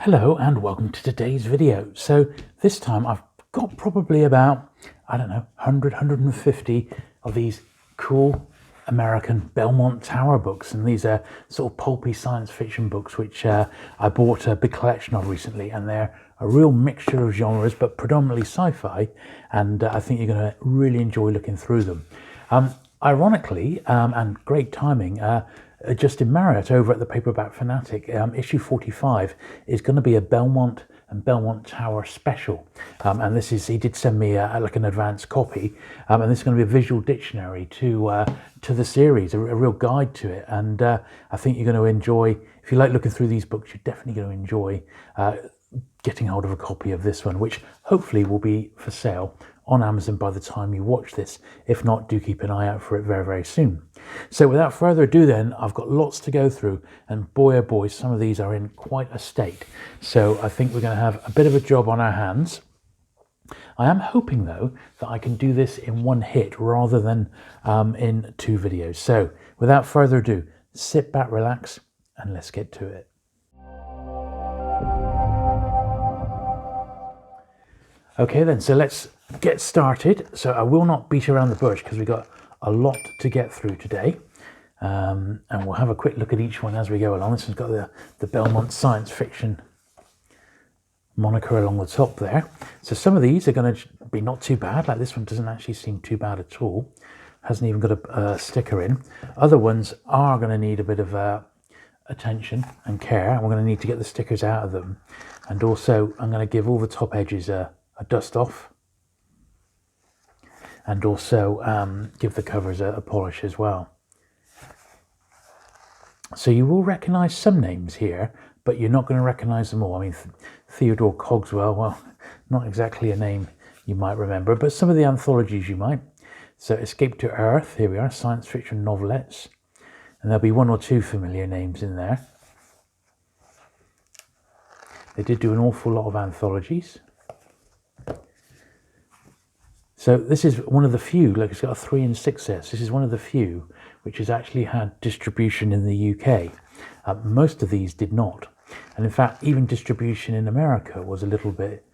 Hello and welcome to today's video. So this time I've got probably about, I don't know, 100, 150 of these cool American Belmont Tower books. And these are sort of pulpy science fiction books, which I bought a big collection of recently. And they're a real mixture of genres, but predominantly sci-fi. And I think you're going to really enjoy looking through them. Ironically, and great timing, Justin Marriott over at the Paperback Fanatic, issue 45 is going to be a Belmont and Belmont Tower special. And this is, he did send me like an advanced copy. And this is going to be a visual dictionary to the series, a real guide to it. And I think you're going to enjoy, if you like looking through these books, you're definitely going to enjoy getting hold of a copy of this one, which hopefully will be for sale on Amazon by the time you watch this. If not, do keep an eye out for it very, very soon. So without further ado then, I've got lots to go through, and boy oh boy, some of these are in quite a state. So I think we're going to have a bit of a job on our hands. I am hoping though that I can do this in one hit rather than in two videos. So without further ado, sit back, relax, and let's get to it. Okay then, so let's get started. So I will not beat around the bush because we've got a lot to get through today. And we'll have a quick look at each one as we go along. This one's got the Belmont science fiction moniker along the top there. So some of these are going to be not too bad. Like this one doesn't actually seem too bad at all. Hasn't even got a sticker in. Other ones are going to need a bit of attention and care. And we're going to need to get the stickers out of them. And also I'm going to give all the top edges a dust off, and also give the covers a polish as well. So you will recognize some names here, but you're not going to recognize them all. I mean, Theodore Cogswell, well, not exactly a name you might remember, but some of the anthologies you might. So Escape to Earth, here we are, science fiction novelettes, and there'll be one or two familiar names in there. They did do an awful lot of anthologies. So this is one of the few, like it's got a 3 and 6S. This is one of the few which has actually had distribution in the UK. Most of these did not. And in fact, even distribution in America was a little bit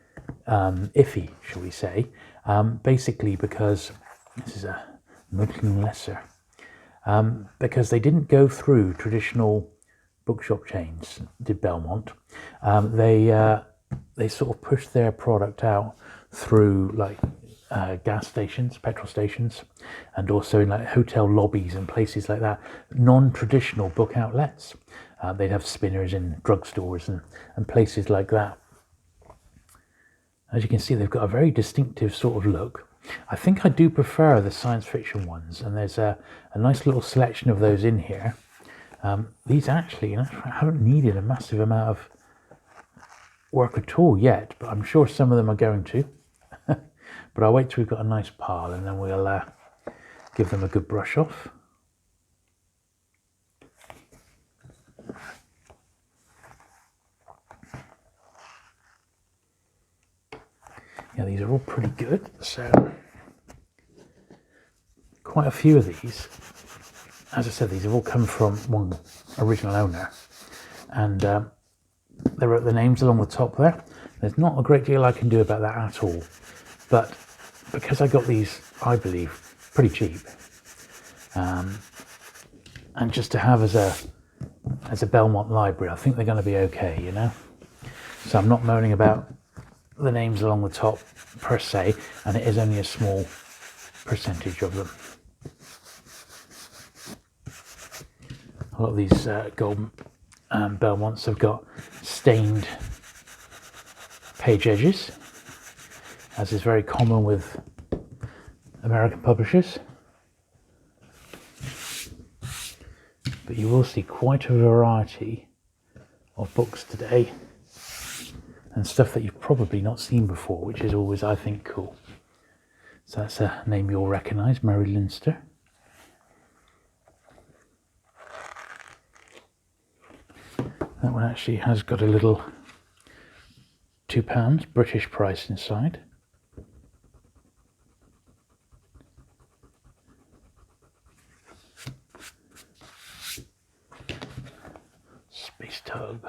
iffy, shall we say. Basically because, this is a Milton Lesser, because they didn't go through traditional bookshop chains, did Belmont. They sort of pushed their product out through like gas stations, petrol stations, and also in like hotel lobbies and places like that, non-traditional book outlets. They'd have spinners in drugstores and places like that. As you can see, they've got a very distinctive sort of look. I think I do prefer the science fiction ones, and there's a nice little selection of those in here. These actually, I haven't needed a massive amount of work at all yet, but I'm sure some of them are going to. But I'll wait till we've got a nice pile, and then we'll give them a good brush off. Yeah, these are all pretty good. So quite a few of these, as I said, these have all come from one original owner, and they wrote the names along the top there. There's not a great deal I can do about that at all, but because I got these, I believe, pretty cheap, and just to have as a Belmont library, I think they're going to be okay, you know. So I'm not moaning about the names along the top per se, and it is only a small percentage of them. A lot of these gold Belmonts have got stained page edges, as is very common with American publishers. But you will see quite a variety of books today, and stuff that you've probably not seen before, which is always, I think, cool. So that's a name you'll recognise, Mary Linster. That one actually has got a little £2 British price inside. Space Tug.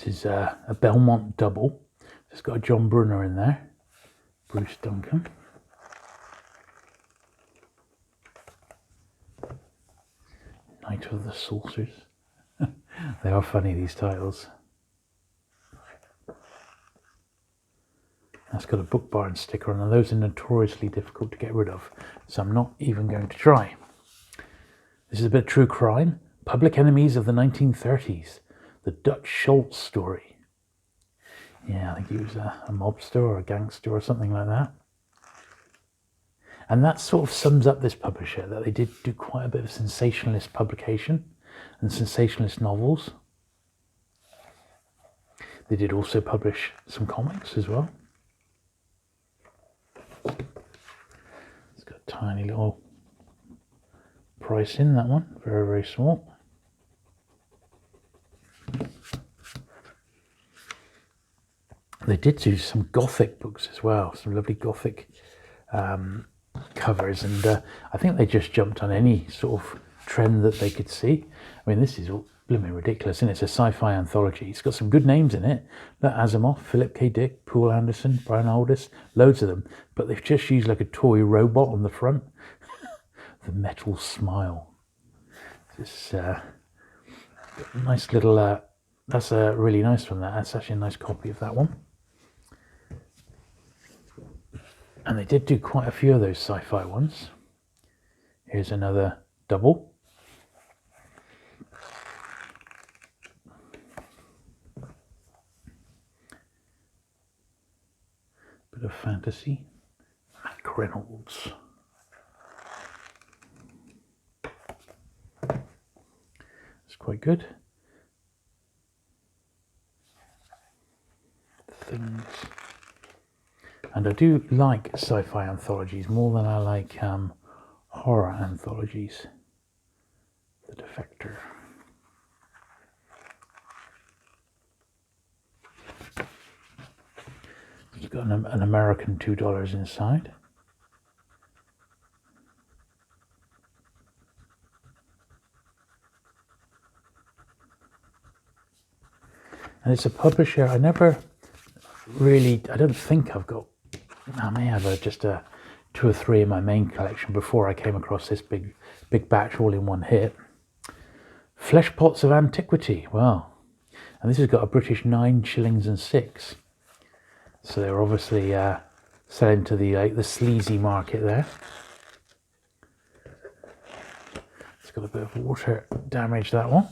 This is a Belmont double. It's got a John Brunner in there. Bruce Duncan. Night of the Saucers. They are funny, these titles. That's got a Book Barn sticker on, and those are notoriously difficult to get rid of, so I'm not even going to try. This is a bit of true crime. Public Enemies of the 1930s. The Dutch Schultz story. Yeah, I think he was a mobster or a gangster or something like that. And that sort of sums up this publisher, that they did do quite a bit of sensationalist publication and sensationalist novels. They did also publish some comics as well. It's got a tiny little price in that one, very, very small. They did do some Gothic books as well, some lovely Gothic covers, and I think they just jumped on any sort of trend that they could see. I mean, this is all blooming ridiculous, and it's a sci-fi anthology. It's got some good names in it. Look, Asimov, Philip K. Dick, Poul Anderson, Brian Aldiss, loads of them, but they've just used like a toy robot on the front. The Metal Smile. This nice little, that's a really nice one. That's actually a nice copy of that one. And they did do quite a few of those sci-fi ones. Here's another double. Bit of fantasy. Mac Reynolds. It's quite good. Things. And I do like sci-fi anthologies more than I like horror anthologies. The Defector. It's got an American $2 inside. And it's a publisher I never really, I don't think I've got, I may have just two or three in my main collection before I came across this big batch all in one hit. Fleshpots of Antiquity. Well, and this has got a British 9 shillings and 6. So they're obviously selling to the sleazy market there. It's got a bit of water damage, that one.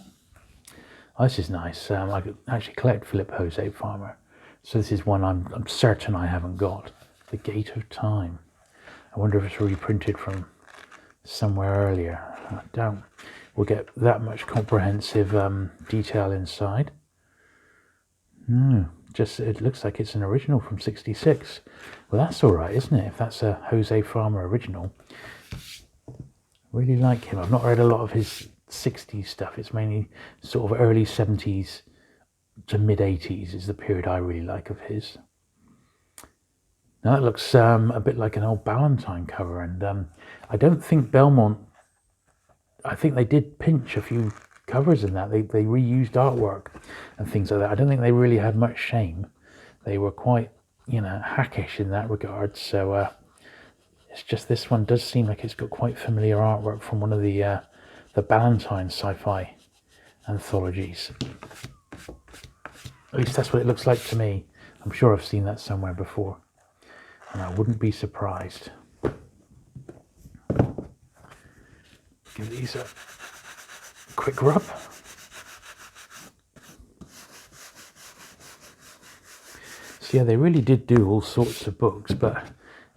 Oh, this is nice. I could actually collect Philip Jose Farmer. So this is one I'm certain I haven't got. The Gate of Time. I wonder if it's reprinted from somewhere earlier. I doubt we'll get that much comprehensive detail inside. No, just it looks like it's an original from '66. Well, that's all right, isn't it? If that's a Jose Farmer original. Really like him. I've not read a lot of his '60s stuff. It's mainly sort of early '70s to mid '80s is the period I really like of his. Now that looks a bit like an old Ballantine cover, and I don't think Belmont, I think they did pinch a few covers in that. They reused artwork and things like that. I don't think they really had much shame. They were quite, hackish in that regard. So it's just this one does seem like it's got quite familiar artwork from one of the Ballantine sci-fi anthologies. At least that's what it looks like to me. I'm sure I've seen that somewhere before, and I wouldn't be surprised. Give these a quick rub. So yeah, they really did do all sorts of books, but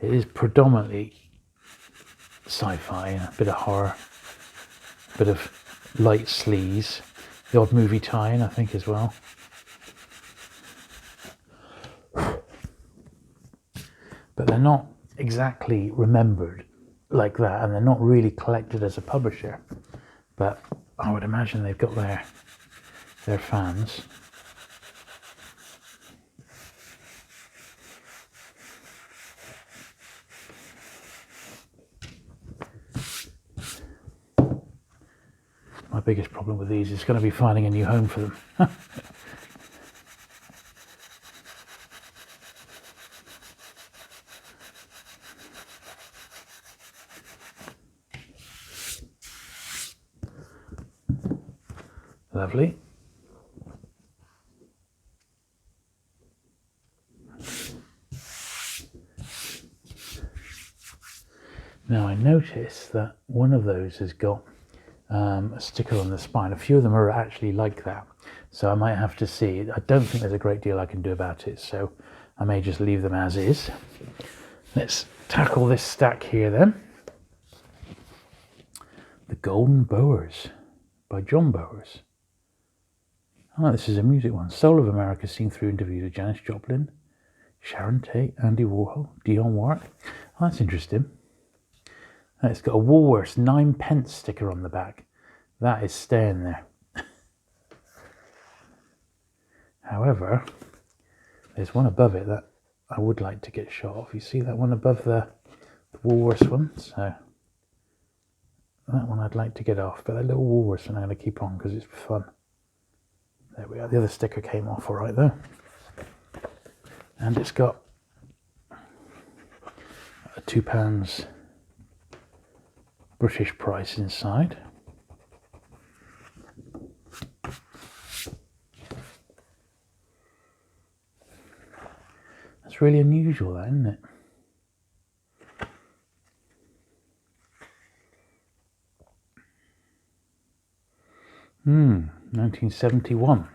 it is predominantly sci-fi and a bit of horror, a bit of light sleaze, the odd movie tie-in, I think, as well. But they're not exactly remembered like that, and they're not really collected as a publisher. But I would imagine they've got their fans. My biggest problem with these is going to be finding a new home for them. Lovely. Now I notice that one of those has got a sticker on the spine. A few of them are actually like that, so I might have to see. I don't think there's a great deal I can do about it, so I may just leave them as is. Let's tackle this stack here then. The Golden Bowers by John Bowers. Oh, this is a music one. Soul of America seen through interviews with Janis Joplin, Sharon Tate, Andy Warhol, Dionne Warwick. Oh, that's interesting. It's got a Woolworths 9p sticker on the back. That is staying there. However, there's one above it that I would like to get shot off. You see that one above the Woolworths one? So that one I'd like to get off, but that little Woolworths one I'm going to keep on because it's fun. There we are. The other sticker came off all right though. And it's got a £2 British price inside. That's really unusual, that, isn't it? Hmm, 1971.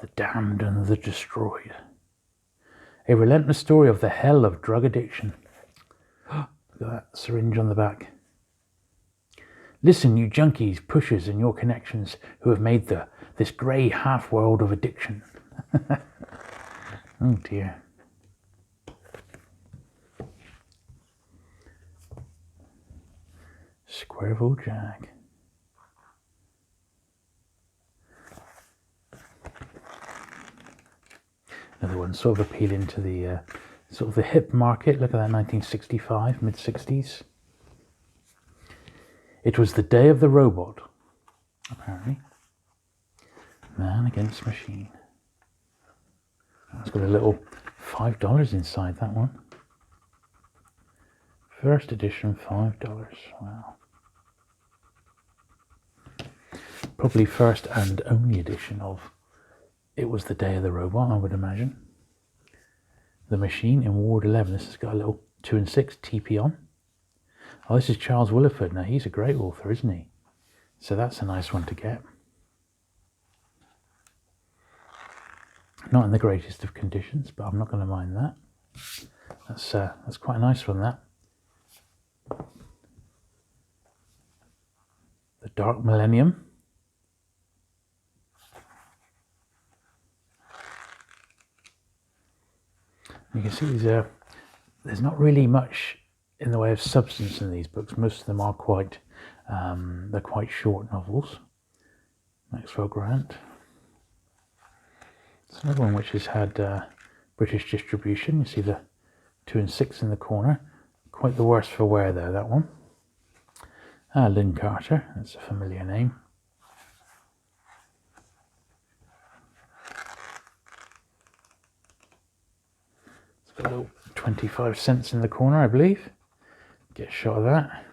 The Damned and the Destroyed. A relentless story of the hell of drug addiction. Look at that syringe on the back. Listen, you junkies, pushers, and your connections who have made this grey half-world of addiction. Oh dear. Squirrel Jag. Another one sort of appealing to the sort of the hip market. Look at that, 1965, mid-60s. It was the day of the robot, apparently. Man against machine. It's got a little $5 inside that one. First edition, $5. Wow. Probably first and only edition of It Was the Day of the Robot, I would imagine. The Machine in Ward 11. This has got a little 2 and 6 TP on. Oh, this is Charles Willeford. Now, he's a great author, isn't he? So that's a nice one to get. Not in the greatest of conditions, but I'm not going to mind that. That's quite a nice one, that. The Dark Millennium. You can see there's not really much in the way of substance in these books. Most of them are quite, they're quite short novels. Maxwell Grant. It's another one which has had British distribution. You see the 2 and 6 in the corner. Quite the worse for wear though, that one. Lynn Carter, that's a familiar name. It's got a little 25 cents in the corner, I believe. Get a shot of that.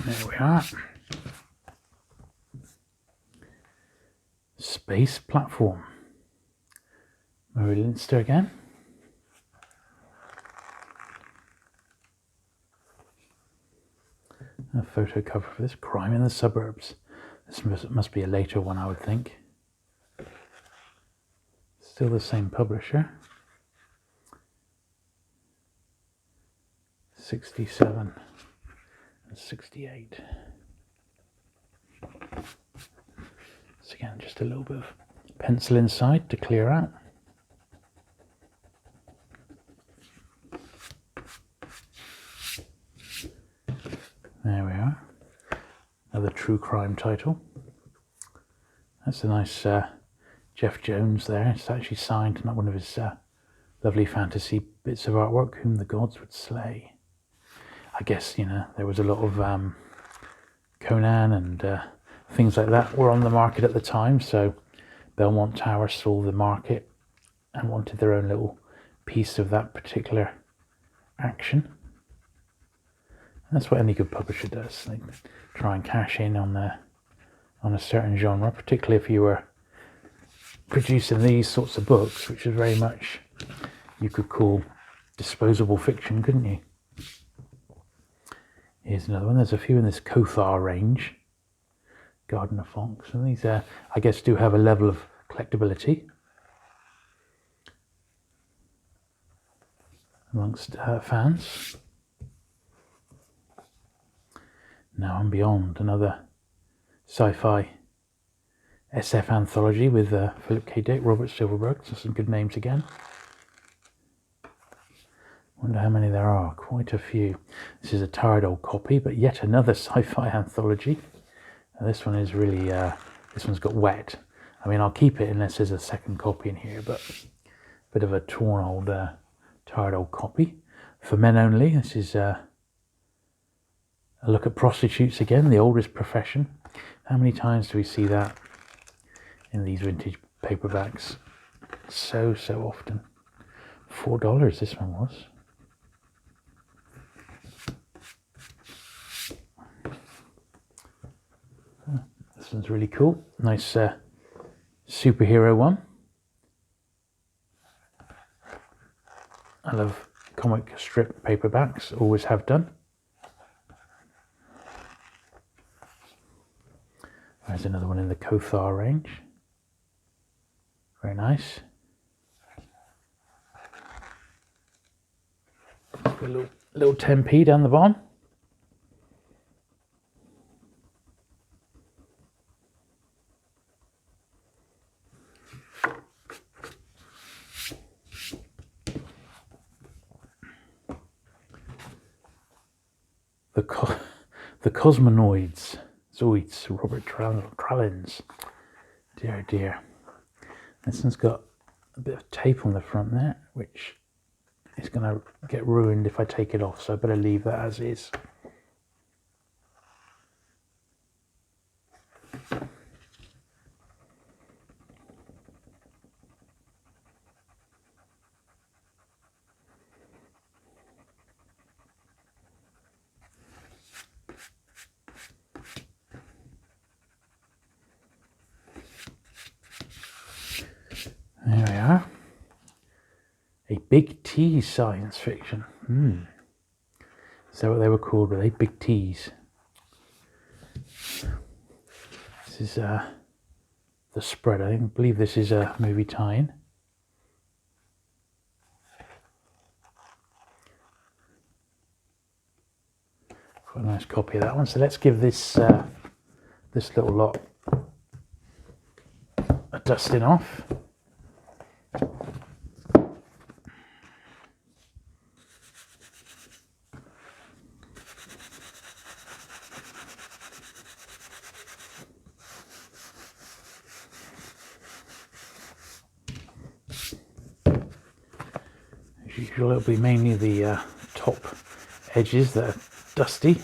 There we are. Space Platform. Murray Leinster again. A photo cover for this. Crime in the Suburbs. This must be a later one, I would think. Still the same publisher. 67 and 68. So again, just a little bit of pencil inside to clear out. There we are. Another true crime title. That's a nice Jeff Jones there. It's actually signed, not one of his lovely fantasy bits of artwork, Whom the Gods Would Slay. I guess, you know, there was a lot of Conan and things like that were on the market at the time, so Belmont Tower saw the market and wanted their own little piece of that particular action. And that's what any good publisher does. They try and cash in on a certain genre, particularly if you were producing these sorts of books, which is very much you could call disposable fiction, couldn't you? Here's another one. There's a few in this Kothar range, Garden of Fox, and these I guess do have a level of collectability amongst fans. Now and Beyond, another sci-fi SF anthology with Philip K. Dick, Robert Silverberg, so some good names again. Wonder how many there are. Quite a few. This is a tired old copy, but yet another sci-fi anthology. This one is really, this one's got wet. I mean, I'll keep it unless there's a second copy in here, but a bit of a torn old, tired old copy. For Men Only, this is a look at prostitutes again, the oldest profession. How many times do we see that in these vintage paperbacks? So often. $4 this one was. This one's really cool. Nice superhero one. I love comic strip paperbacks, always have done. There's another one in the Kothar range. Very nice. A little 10p down the bottom. The Cosmonoids, Zoids, Robert Trallins. Dear, oh dear. This one's got a bit of tape on the front there, which is going to get ruined if I take it off, so I better leave that as is. There we are. A big T science fiction. Is that what they were called? Were they big T's? This is the spread. I believe this is a movie tie-in. Quite a nice copy of that one. So let's give this this little lot a dusting off. As usual, it'll be mainly the top edges that are dusty.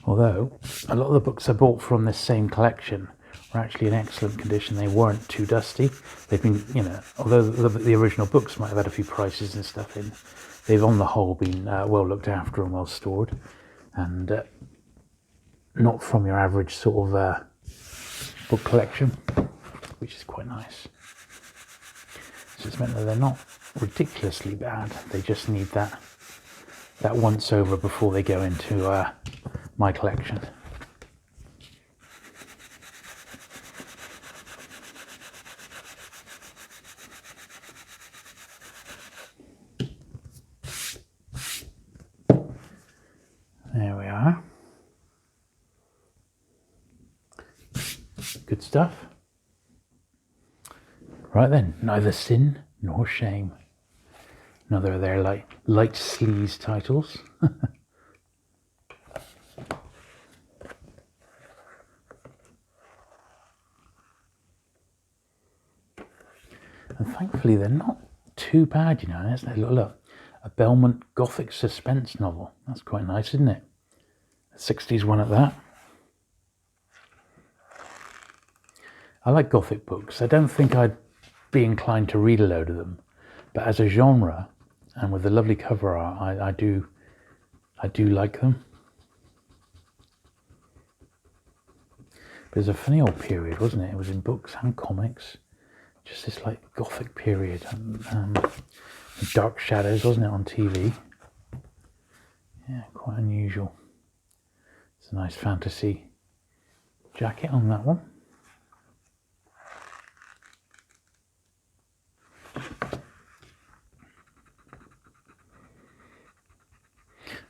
Although a lot of the books I bought from this same collection were actually in excellent condition. They weren't too dusty. They've been, although the original books might have had a few prices and stuff in, they've on the whole been well looked after and well stored, and not from your average sort of book collection, which is quite nice. So it's meant that they're not ridiculously bad. They just need that once over before they go into my collection. There we are. Good stuff. Right then, neither sin nor shame. Another of their light sleaze titles. And thankfully they're not too bad, you know. There's look, a Belmont Gothic suspense novel. That's quite nice, isn't it? A 60s one at that. I like Gothic books. I don't think I'd be inclined to read a load of them, but as a genre and with the lovely cover art, I do like them. But it was a funny old period, wasn't it? It was in books and comics. Just this like Gothic period. Dark Shadows, wasn't it, on TV? Yeah, quite unusual. It's a nice fantasy jacket on that one.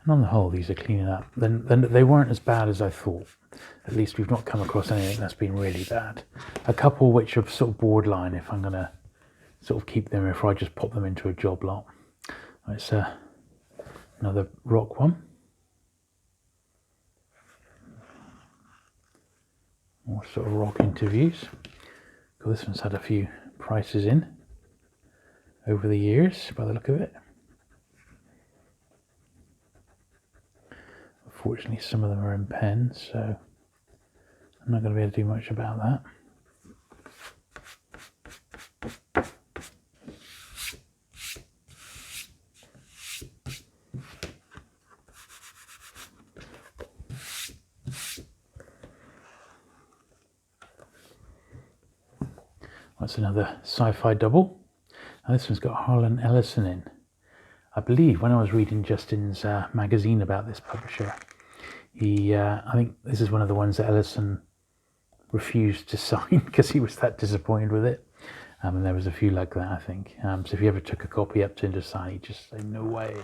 And on the whole, these are cleaning up. Then they weren't as bad as I thought. At least we've not come across anything that's been really bad. A couple which are sort of borderline if I'm going to sort of keep them, if I just pop them into a job lot. It's another rock one. More sort of rock interviews. God, this one's had a few prices in over the years by the look of it. Unfortunately, some of them are in pen, so I'm not going to be able to do much about that. That's another sci-fi double. And this one's got Harlan Ellison in. I believe when I was reading Justin's magazine about this publisher, I think this is one of the ones that Ellison refused to sign because he was that disappointed with it. And there was a few like that, I think. So if you ever took a copy up to him to sign, he'd just say, no way.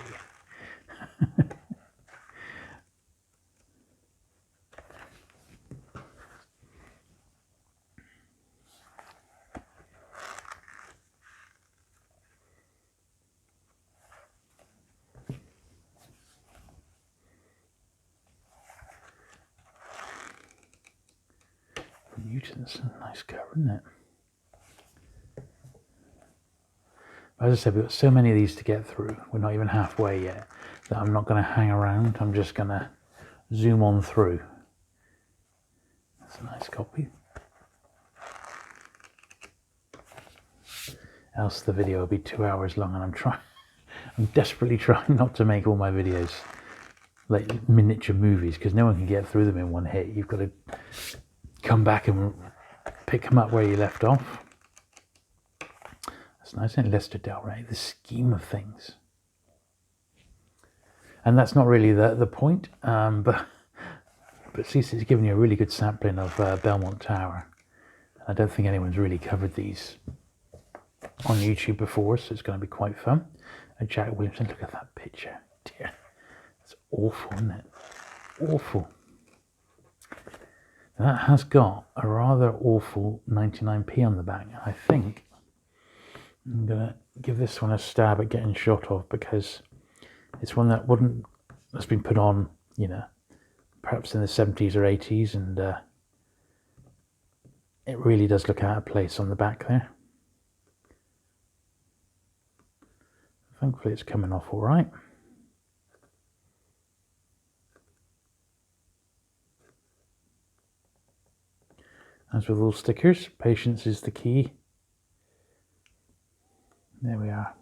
Newton's a nice cover, isn't it? As I said, we've got so many of these to get through. We're not even halfway yet. That I'm not going to hang around. I'm just going to zoom on through. That's a nice copy. Else the video will be 2 hours long, and I'm desperately trying not to make all my videos like miniature movies because no one can get through them in one hit. You've got to come back and pick them up where you left off. That's nice, isn't it? Lester Del Rey, the scheme of things. And that's not really the point, but at least it's given you a really good sampling of Belmont Tower. I don't think anyone's really covered these on YouTube before, so it's going to be quite fun. And Jack Williamson, look at that picture. Dear, it's awful, isn't it? Awful. That has got a rather awful 99p on the back. I think I'm going to give this one a stab at getting shot of because it's one that's been put on, you know, perhaps in the 70s or 80s, and it really does look out of place on the back there. Thankfully it's coming off all right. As with all stickers, patience is the key. There we are.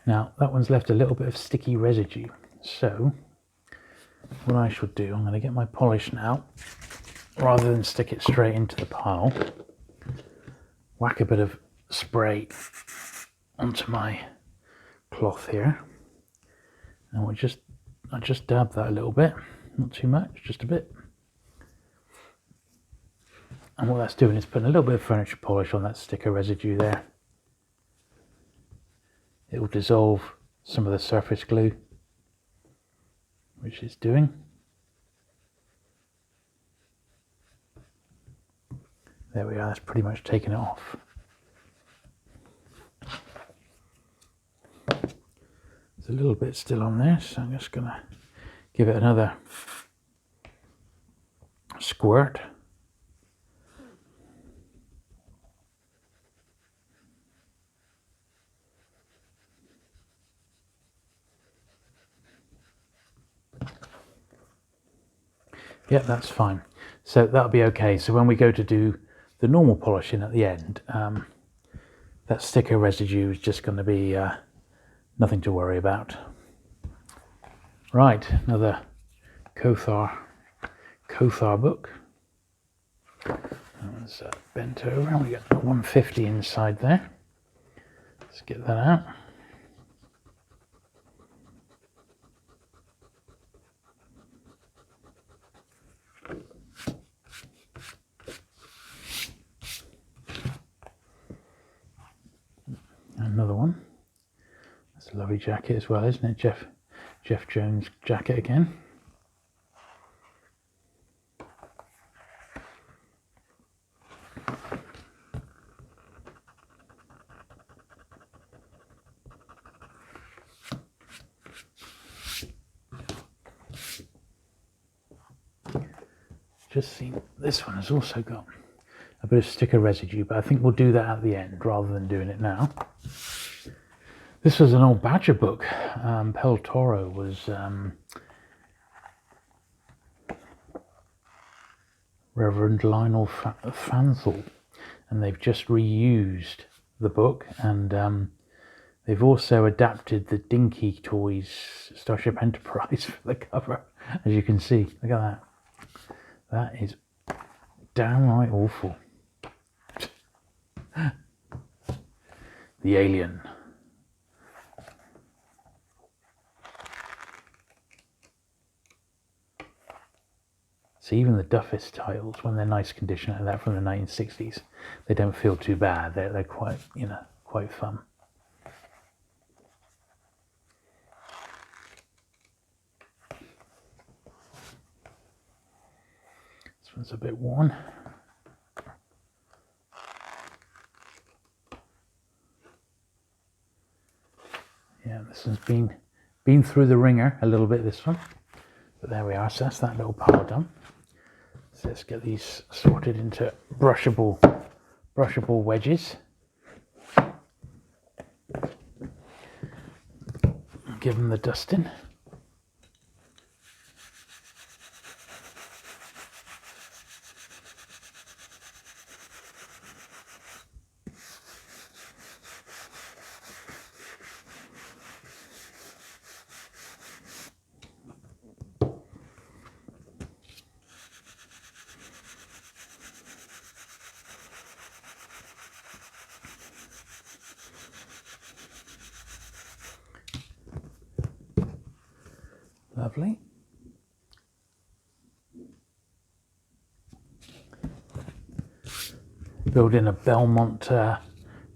Now, that one's left a little bit of sticky residue. So, what I should do, I'm going to get my polish now, rather than stick it straight into the pile, whack a bit of spray onto my cloth here. And I'll just dab that a little bit. Not too much, just a bit. And what that's doing is putting a little bit of furniture polish on that sticker residue there. It will dissolve some of the surface glue, which it's doing. There we are, that's pretty much taken it off. There's a little bit still on there, so I'm just going to give it another squirt. Yep, that's fine. So that'll be okay. So when we go to do the normal polishing at the end, that sticker residue is just going to be nothing to worry about. Right, another Kothar book. It's bent over, and we got 150 inside there. Let's get that out. Another one. That's a lovely jacket as well, isn't it? Jeff Jones jacket again. Just seen this one has also got a bit of sticker residue, but I think we'll do that at the end rather than doing it now. This was an old Badger book. Pel Toro was Reverend Lionel Fanthal, and they've just reused the book, and they've also adapted the Dinky Toys Starship Enterprise for the cover, as you can see. Look at that. That is downright awful. The Alien. See, even the Duffist titles, when they're nice condition like that from the 1960s, they don't feel too bad. They're quite, you know, quite fun. This one's a bit worn. Yeah, this has been through the ringer a little bit, this one. But there we are, so that's that little pile done. So let's get these sorted into brushable wedges. Give them the dusting. Lovely. Building a Belmont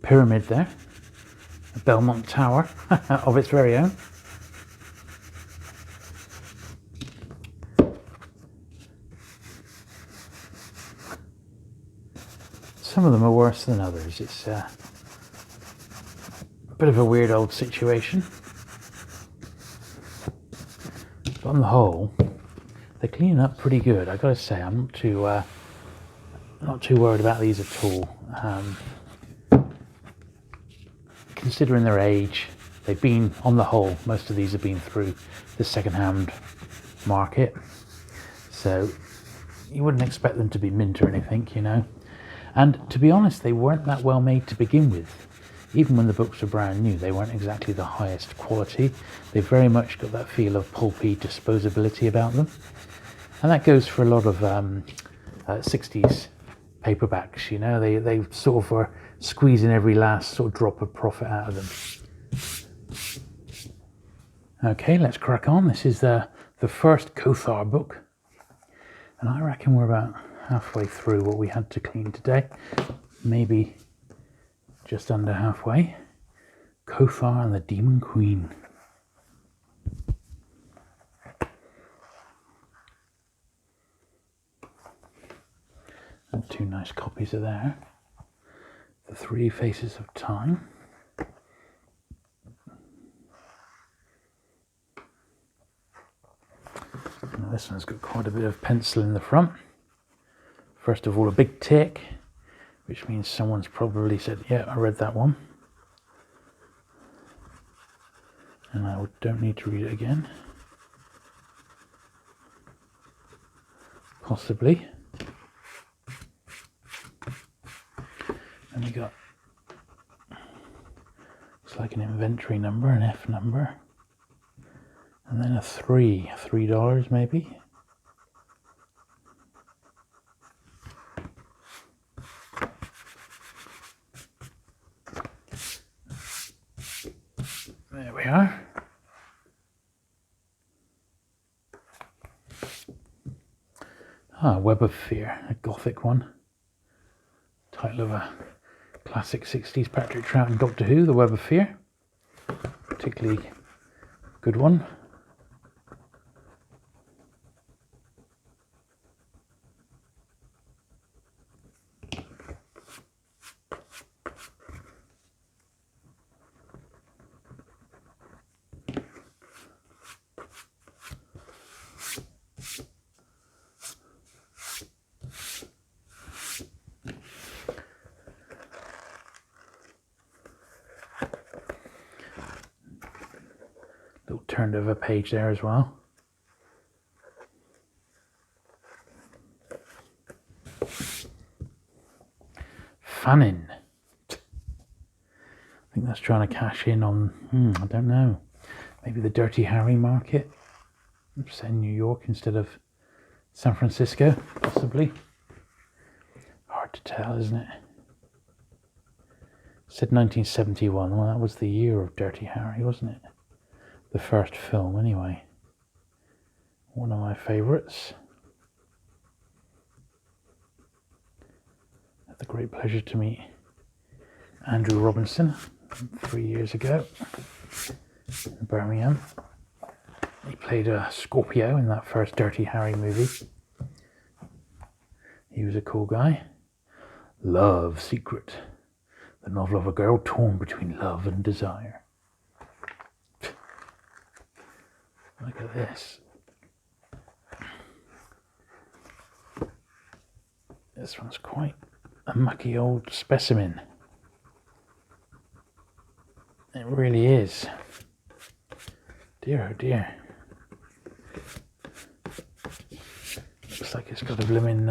pyramid there, a Belmont Tower of its very own. Some of them are worse than others. It's a bit of a weird old situation. But on the whole, they're cleaning up pretty good. I gotta say, I'm not too worried about these at all. Considering their age, they've been, on the whole, most of these have been through the second-hand market. So you wouldn't expect them to be mint or anything, you know. And to be honest, they weren't that well made to begin with. Even when the books were brand new, they weren't exactly the highest quality. They've very much got that feel of pulpy disposability about them. And that goes for a lot of 60s paperbacks, you know. They sort of were squeezing every last sort of drop of profit out of them. Okay, let's crack on. This is the first Kothar book. And I reckon we're about halfway through what we had to clean today. Maybe just under halfway. Kothar and the Demon Queen. And two nice copies are there. The Three Faces of Time. Now this one's got quite a bit of pencil in the front. First of all, a big tick, which means someone's probably said, yeah, I read that one. And I don't need to read it again. Possibly. And we got, it's like an inventory number, an F number. And then a $3 maybe. There we are. Ah, Web of Fear, a gothic one. Title of a classic 60s Patrick Troughton and Doctor Who, The Web of Fear. Particularly good one. Little turned over page there as well. Fannin. I think that's trying to cash in on, I don't know, maybe the Dirty Harry market. Say New York instead of San Francisco, possibly. Hard to tell, isn't it? Said 1971. Well, that was the year of Dirty Harry, wasn't it? The first film, anyway. One of my favourites. Had the great pleasure to meet Andrew Robinson 3 years ago in Birmingham. He played a Scorpio in that first Dirty Harry movie. He was a cool guy. Love Secret. The novel of a girl torn between love and desire. Look at this. This one's quite a mucky old specimen. It really is. Dear oh dear. Looks like it's got a blooming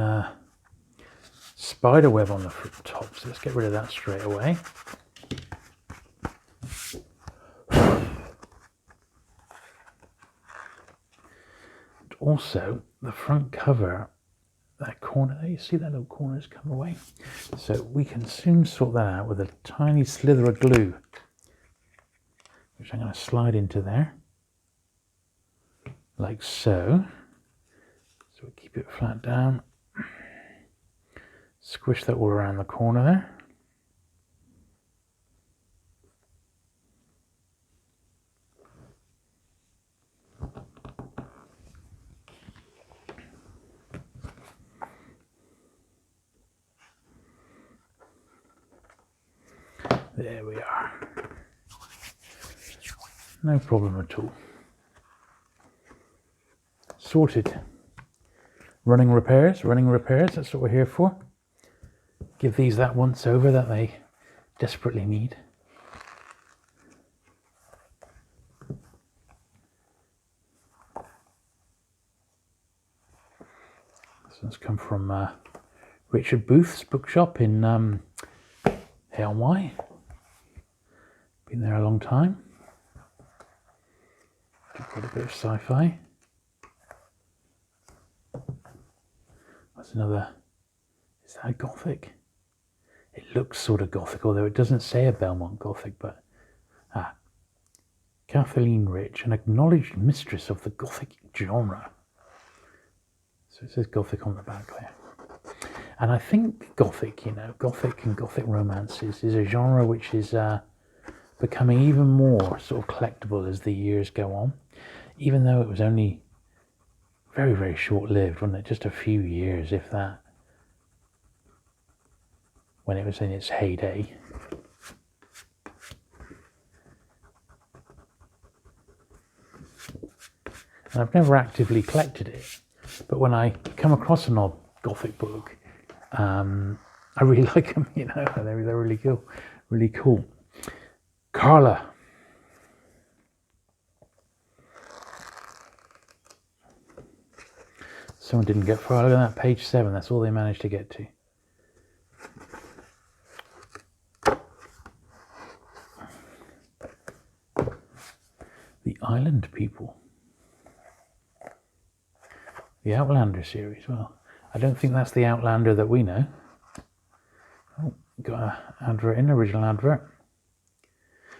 spider web on the top, so let's get rid of that straight away. Also, the front cover, that corner there, you see that little corner's come away? So we can soon sort that out with a tiny slither of glue, which I'm going to slide into there, like so. So we'll keep it flat down. Squish that all around the corner there. There we are. No problem at all. Sorted. Running repairs, that's what we're here for. Give these that once over that they desperately need. This one's come from Richard Booth's bookshop in Helmway. Been there a long time. Got a bit of sci-fi. That's another. Is that a Gothic? It looks sort of Gothic, although it doesn't say a Belmont Gothic, but Kathleen Rich, an acknowledged mistress of the Gothic genre. So it says Gothic on the back there. And I think Gothic, Gothic and Gothic romances is a genre which is becoming even more sort of collectible as the years go on, even though it was only very, very short-lived, wasn't it? Just a few years, if that. when it was in its heyday. And I've never actively collected it, but when I come across an odd Gothic book, I really like them. You know, they're really cool, really cool. Carla. Someone didn't get far. Look at that, page 7. That's all they managed to get to. The Island People. The Outlander series. Well, I don't think that's the Outlander that we know. Oh, got an advert in, original advert.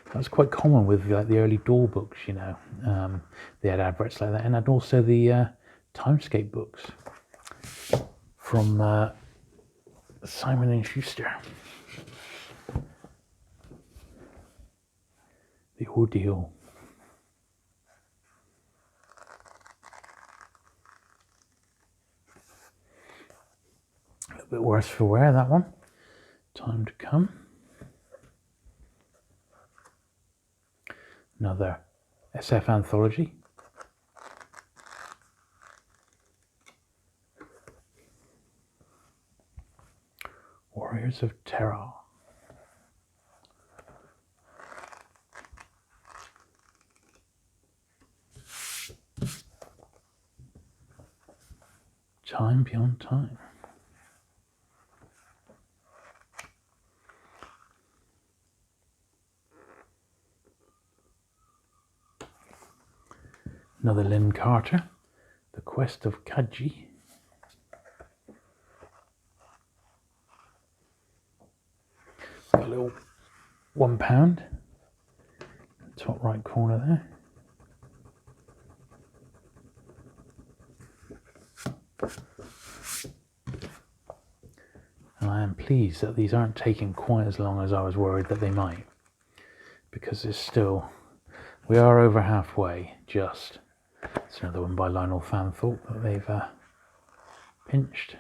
That was quite common with like the early Dahl books, you know. They had adverts like that, and also the Timescape books from Simon and Schuster. The Ordeal. A little bit worse for wear, that one. Time to Come. Another SF anthology. Warriors of Terror. Time Beyond Time. Another Lynn Carter, The Quest of Kaji. Got a little £1, top right corner there. And I am pleased that these aren't taking quite as long as I was worried that they might, because there's still, we are over halfway, just. It's another one by Lionel Fanthorpe that they've pinched.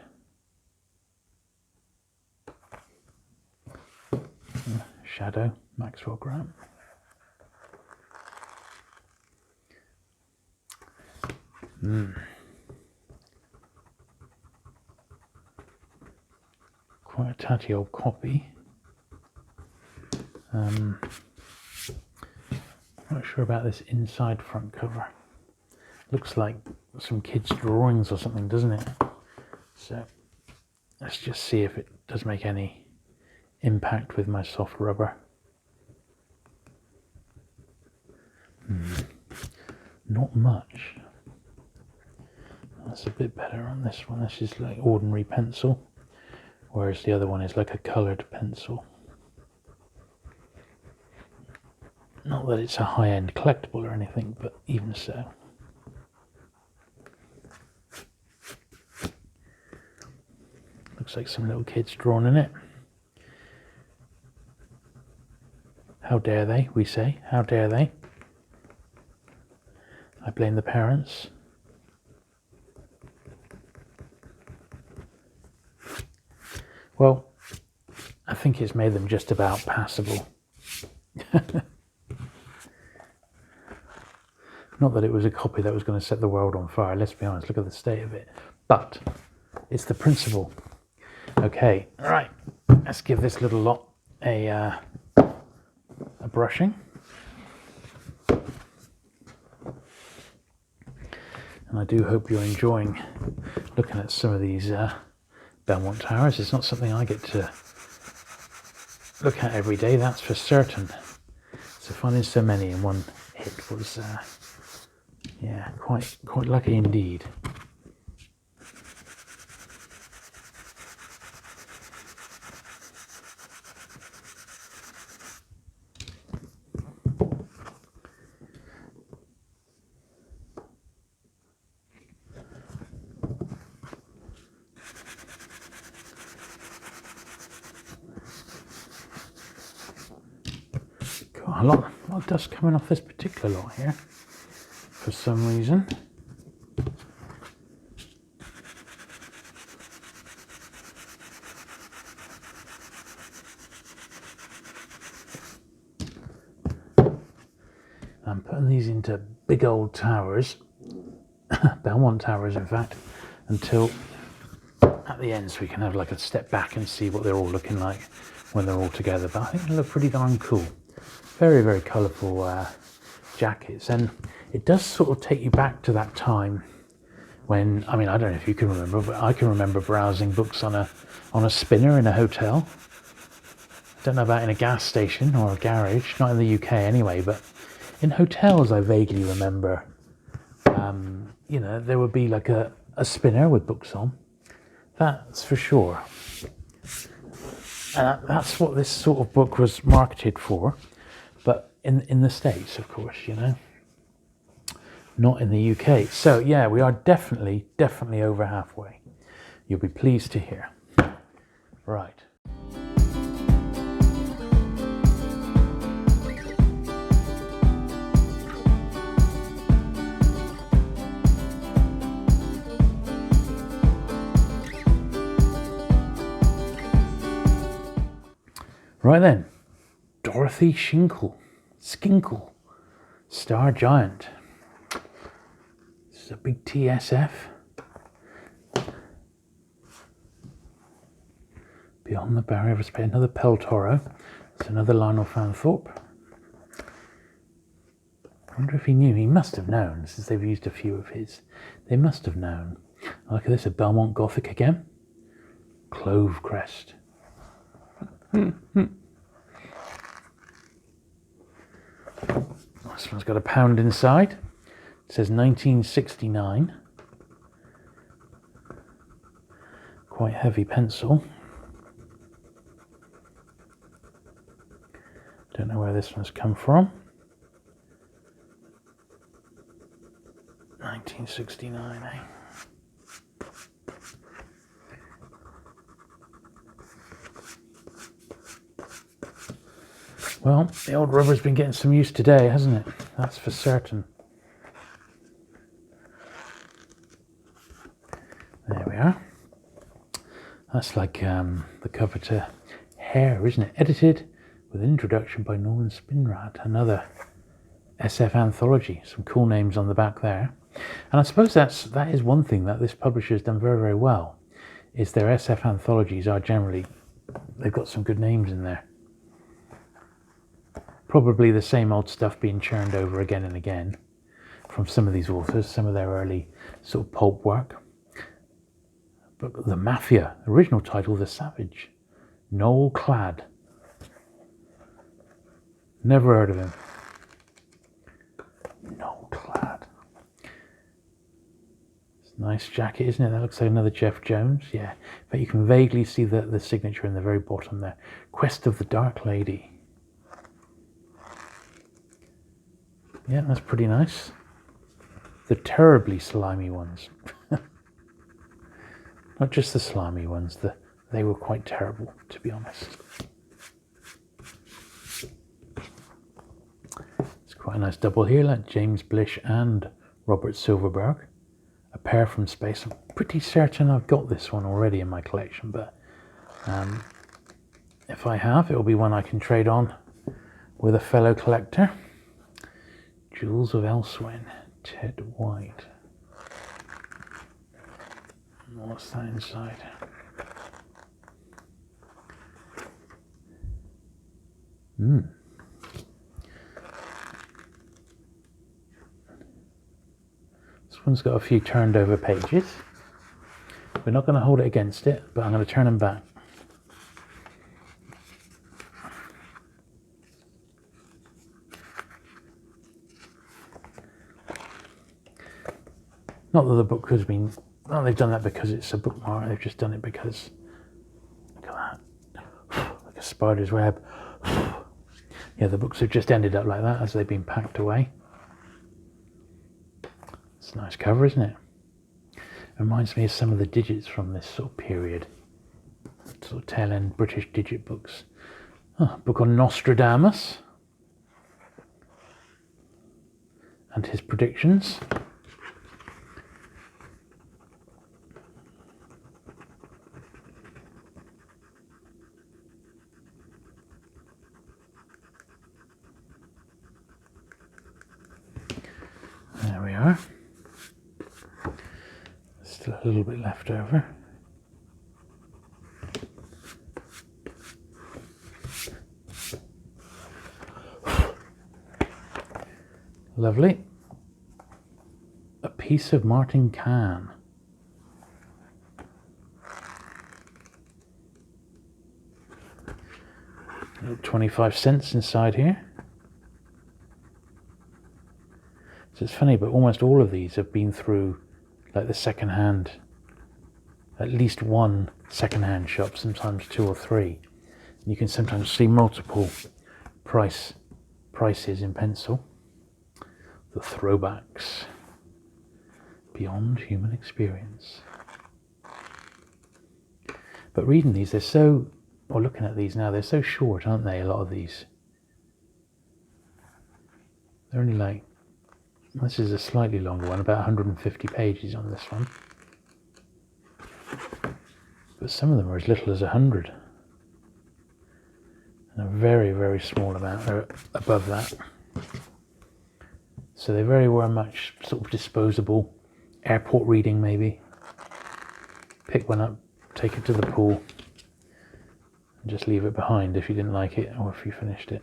Shadow, Maxwell Graham. Quite a tatty old copy. Not sure about this inside front cover. Looks like some kids' drawings or something, doesn't it? So let's just see if it does make any impact with my soft rubber. Not much. That's a bit better on this one. This is like ordinary pencil, whereas the other one is like a coloured pencil. Not that it's a high-end collectible or anything, but even so. Looks like some little kids drawn in it. How dare they, we say. How dare they? I blame the parents. Well, I think it's made them just about passable. Not that it was a copy that was going to set the world on fire, let's be honest, look at the state of it. But it's the principle. Okay, all right, let's give this little lot a brushing. And I do hope you're enjoying looking at some of these Belmont Towers. It's not something I get to look at every day, that's for certain. So finding so many in one hit was, yeah, quite lucky indeed. Got a lot of dust coming off this particular lot here for some reason. I'm putting these into big old towers, Belmont Towers in fact, until at the end so we can have like a step back and see what they're all looking like when they're all together. But I think they look pretty darn cool. Very, very colourful jackets, and it does sort of take you back to that time when, I mean, I don't know if you can remember, but I can remember browsing books on a spinner in a hotel. I don't know about in a gas station or a garage, not in the UK anyway, but in hotels I vaguely remember, you know, there would be like a spinner with books on. That's for sure. And that's what this sort of book was marketed for, but in the States, of course, you know, not in the UK. So yeah, we are definitely over halfway. You'll be pleased to hear. Right. Right then, Dorothy Skinkle, Star Giant. This is a big TSF. Beyond the Barrier of Space, another Peltoro. It's another Lionel Fanthorpe. I wonder if he knew. He must have known, since they've used a few of his. They must have known. Look at this, a Belmont Gothic again. Clove Crest. This one's got a pound inside. It says 1969. Quite heavy pencil. Don't know where this one's come from. 1969, eh? Well, the old rubber's been getting some use today, hasn't it? That's for certain. There we are. That's like the cover to Hair, isn't it? Edited with an introduction by Norman Spinrad. Another SF anthology. Some cool names on the back there. And I suppose that is one thing that this publisher has done very, very well, is their SF anthologies are generally, they've got some good names in there. Probably the same old stuff being churned over again and again from some of these authors, some of their early sort of pulp work. But The Mafia, original title, The Savage, Noel Cladd. Never heard of him. Noel Cladd. It's a nice jacket, isn't it? That looks like another Jeff Jones. Yeah, but you can vaguely see the signature in the very bottom there. Quest of the Dark Lady. Yeah, that's pretty nice. The terribly slimy ones. Not just the slimy ones, they were quite terrible, to be honest. It's quite a nice double here, like James Blish and Robert Silverberg. A Pair from Space. I'm pretty certain I've got this one already in my collection, but if I have, it'll be one I can trade on with a fellow collector. Jules of Elswyn, Ted White. What's that inside? This one's got a few turned over pages. We're not going to hold it against it, but I'm going to turn them back. Not that the book has been, well, they've done that because it's a bookmark, they've just done it because, look at that, like a spider's web. Yeah, the books have just ended up like that as they've been packed away. It's a nice cover, isn't it? It reminds me of some of the digits from this sort of period, sort of tail end British digit books. Oh, book on Nostradamus and his predictions. A little bit left over. Lovely. A piece of Martin Can. 25 cents inside here. So it's funny, but almost all of these have been through like the second-hand, at least one second-hand shop, sometimes two or three. And you can sometimes see multiple prices in pencil. The throwbacks. Beyond human experience. But reading these, they're so, or looking at these now, they're so short, aren't they, a lot of these? They're only like, this is a slightly longer one, about 150 pages on this one. But some of them are as little as 100. And a very, very small amount are above that. So they very much sort of disposable, airport reading maybe. Pick one up, take it to the pool, and just leave it behind if you didn't like it or if you finished it.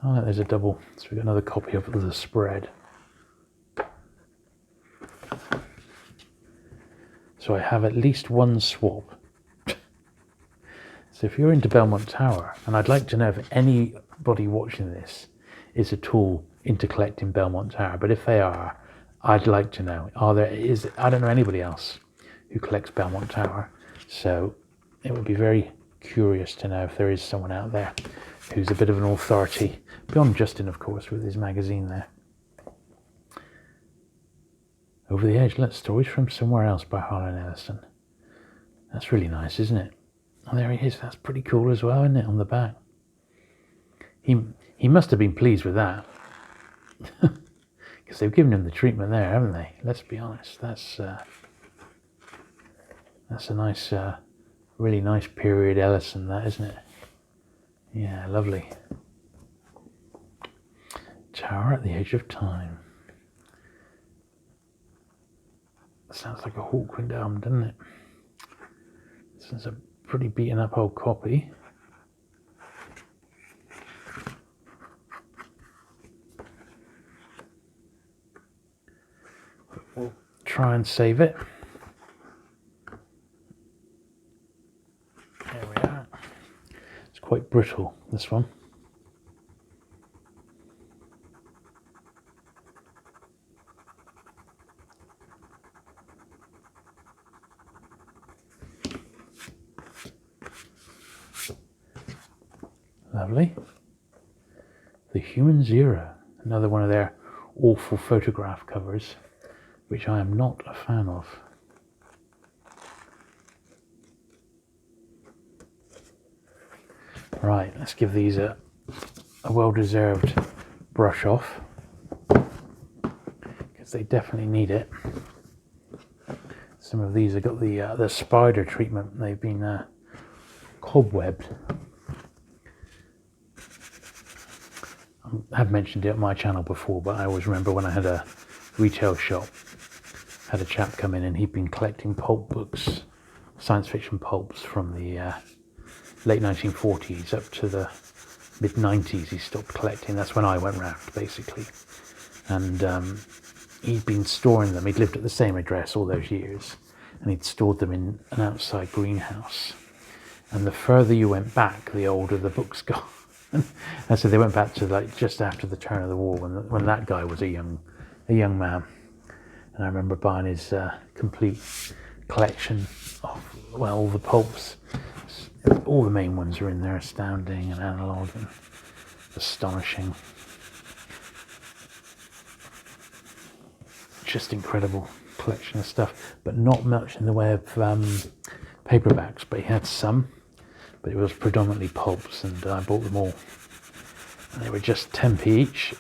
Oh, there's a double, so we've got another copy of the spread. So I have at least one swap. So if you're into Belmont Tower, and I'd like to know if anybody watching this is at all into collecting Belmont Tower, but if they are, I'd like to know. I don't know anybody else who collects Belmont Tower, so it would be very curious to know if there is someone out there who's a bit of an authority, beyond Justin, of course, with his magazine there. Over the Edge, Let's Stories from Somewhere Else by Harlan Ellison. That's really nice, isn't it? Oh, there he is. That's pretty cool as well, isn't it, on the back? He must have been pleased with that. Because they've given him the treatment there, haven't they? Let's be honest. That's a nice, really nice period Ellison, that, isn't it? Yeah, lovely. Tower at the Edge of Time. Sounds like a Hawkwind album, doesn't it? This is a pretty beaten up old copy. But we'll try and save it. There we are. It's quite brittle, this one. Lovely. The Human Zero, another one of their awful photograph covers, which I am not a fan of. Right, let's give these a well-deserved brush off, because they definitely need it. Some of these have got the spider treatment. They've been cobwebbed. I have mentioned it on my channel before, but I always remember when I had a retail shop, had a chap come in and he'd been collecting pulp books, science fiction pulps from the late 1940s up to the mid-90s. He stopped collecting. That's when I went round, basically. And he'd been storing them. He'd lived at the same address all those years, and he'd stored them in an outside greenhouse. And the further you went back, the older the books got. And so they went back to like just after the turn of the war, when that guy was a young man. And I remember buying his complete collection of, well, all the pulps. All the main ones are in there, Astounding and Analog and Astonishing. Just incredible collection of stuff, but not much in the way of paperbacks. But he had some, but it was predominantly pulps, and I bought them all. And they were just 10p each,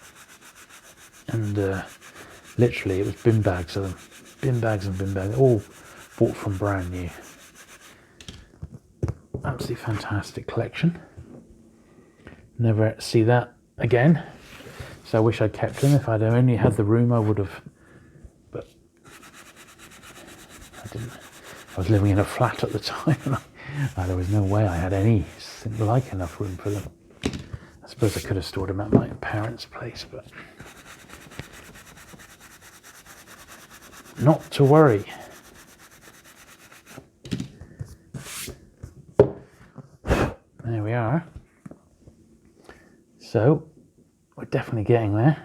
and literally it was bin bags of them, bin bags and bin bags, all bought from brand new. Absolutely fantastic collection. Never see that again. So I wish I'd kept them. If I'd only had the room, I would have. But I didn't. I was living in a flat at the time, and there was no way I had anything like enough room for them. I suppose I could have stored them at my parents' place, but not to worry. There we are. So we're definitely getting there.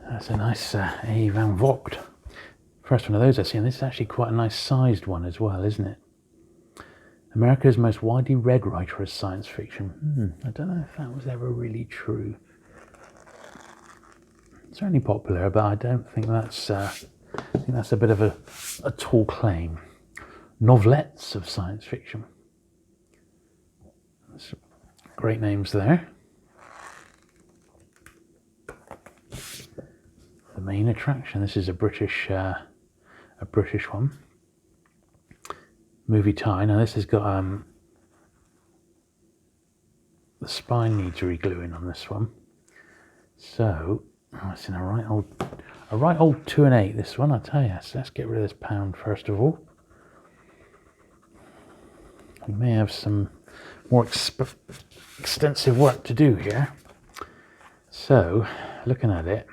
That's a nice A. Van Vogt. First one of those I've seen. This is actually quite a nice sized one as well, isn't it? America's most widely read writer of science fiction. I don't know if that was ever really true. Certainly popular, but I don't think that's. I think that's a bit of a tall claim. Novelettes of science fiction. That's great names there. The main attraction. This is a British one. Movie tie. Now this has got the spine needs re-gluing on this one. So it's in a right old 2 and 8. This one, I tell you. So let's get rid of this pound first of all. We may have some more extensive work to do here. So looking at it.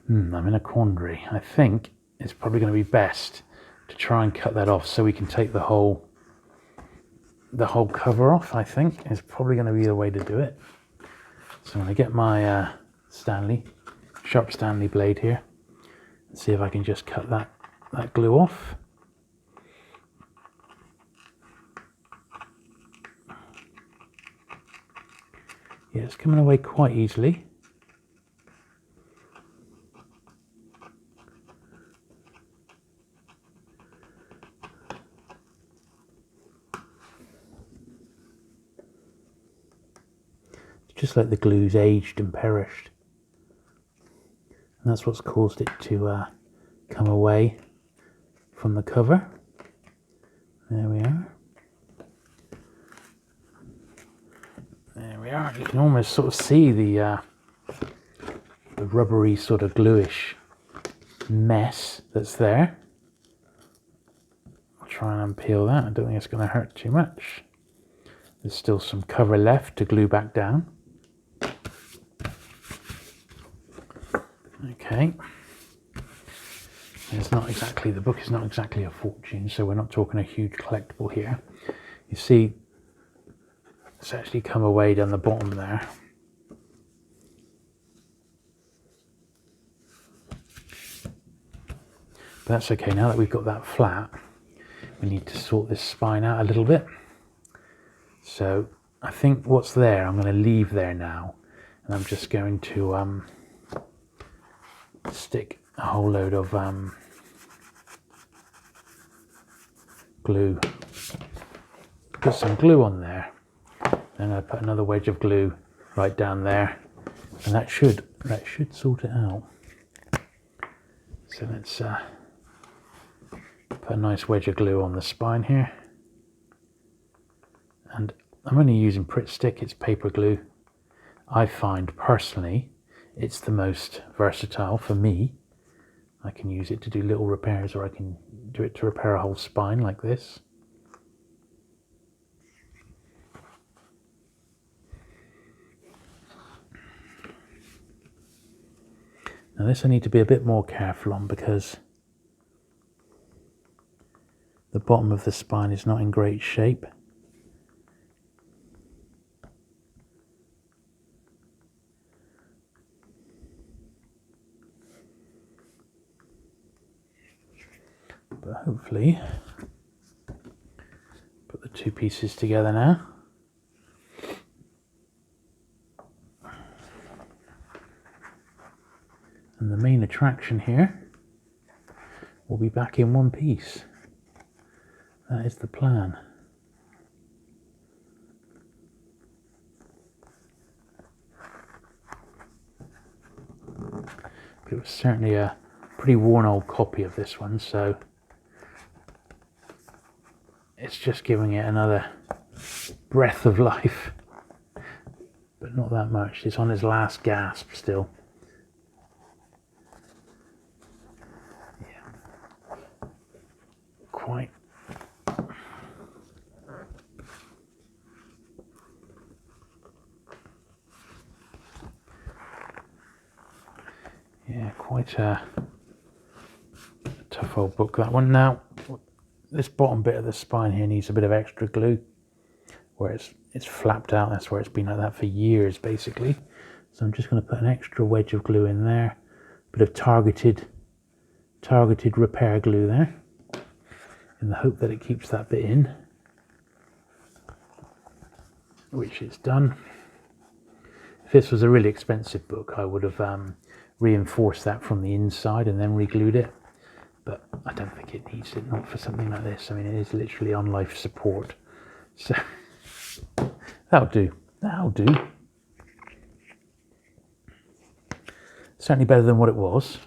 I'm in a quandary. I think it's probably going to be best to try and cut that off so we can take the whole cover off. I think is probably going to be the way to do it. So I'm going to get my sharp Stanley blade here and see if I can just cut that glue off. Yeah, it's coming away quite easily. Just like the glue's aged and perished. And that's what's caused it to come away from the cover. There we are. There we are. You can almost sort of see the rubbery sort of gluish mess that's there. I'll try and unpeel that. I don't think it's going to hurt too much. There's still some cover left to glue back down. Okay, it's not exactly, the book is not exactly a fortune, so we're not talking a huge collectible here. You see, it's actually come away down the bottom there. But that's okay, now that we've got that flat, we need to sort this spine out a little bit. So I think what's there, I'm going to leave there now, and I'm just going to stick a whole load of glue. Put some glue on there. Then I put another wedge of glue right down there, and that should sort it out. So let's put a nice wedge of glue on the spine here. And I'm only using Pritt Stick. It's paper glue. I find personally it's the most versatile for me. I can use it to do little repairs, or I can do it to repair a whole spine like this. Now this I need to be a bit more careful on because the bottom of the spine is not in great shape. But hopefully, put the two pieces together now. And the main attraction here will be back in one piece. That is the plan. But it was certainly a pretty worn old copy of this one, so it's just giving it another breath of life, but not that much. It's on its last gasp still. Yeah, quite. Yeah, quite a tough old book, that one. Now, this bottom bit of the spine here needs a bit of extra glue, where it's flapped out. That's where it's been like that for years, basically. So I'm just going to put an extra wedge of glue in there, a bit of targeted repair glue there, in the hope that it keeps that bit in, which it's done. If this was a really expensive book, I would have reinforced that from the inside and then re-glued it, but I don't think it needs it, not for something like this. I mean, it is literally on life support, so that'll do. Certainly better than what it was.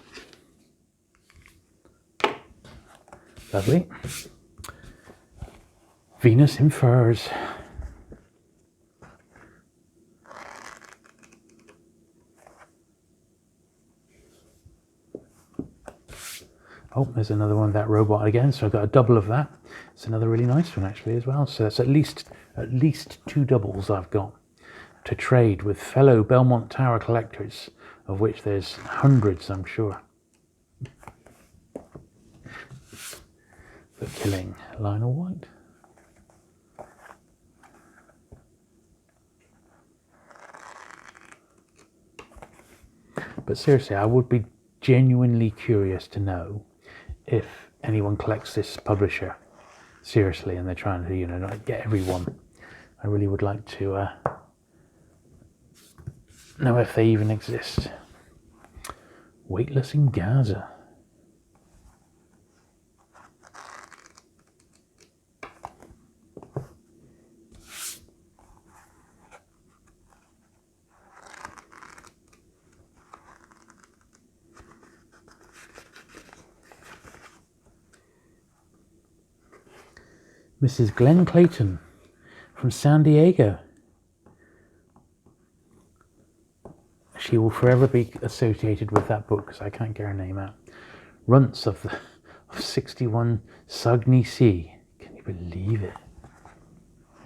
Lovely. Venus in Furs. Oh, there's another one of that robot again, so I've got a double of that. It's another really nice one actually as well. So that's at least 2 doubles I've got to trade with fellow Belmont Tower collectors, of which there's hundreds, I'm sure. The Killing Lionel White. But seriously, I would be genuinely curious to know if anyone collects this publisher seriously, and they're trying to, you know, like get everyone. I really would like to know if they even exist. Weightless in Gaza. Mrs. Glenn Clayton from San Diego. She will forever be associated with that book because I can't get her name out. Runts of 61 Sugny Sea. Can you believe it?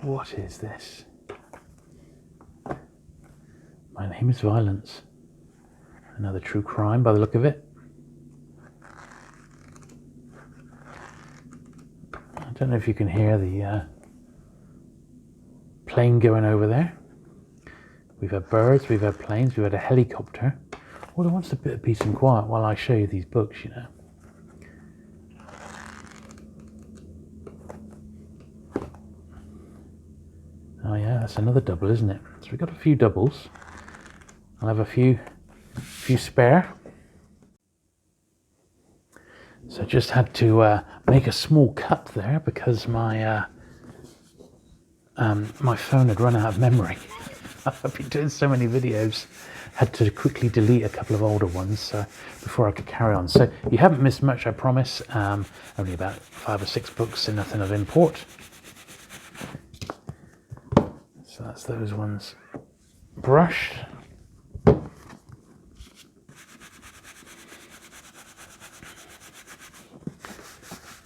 What is this? My Name is Violence. Another true crime by the look of it. I don't know if you can hear the plane going over there. We've had birds, we've had planes, we've had a helicopter. Well, what's a bit of peace and quiet while I show you these books, you know? Oh yeah, that's another double, isn't it? So we've got a few doubles. I'll have a few spare. So I just had to make a small cut there because my my phone had run out of memory. I've been doing so many videos, had to quickly delete a couple of older ones before I could carry on. So you haven't missed much, I promise. Only about 5 or 6 books and nothing of import. So that's those ones brushed.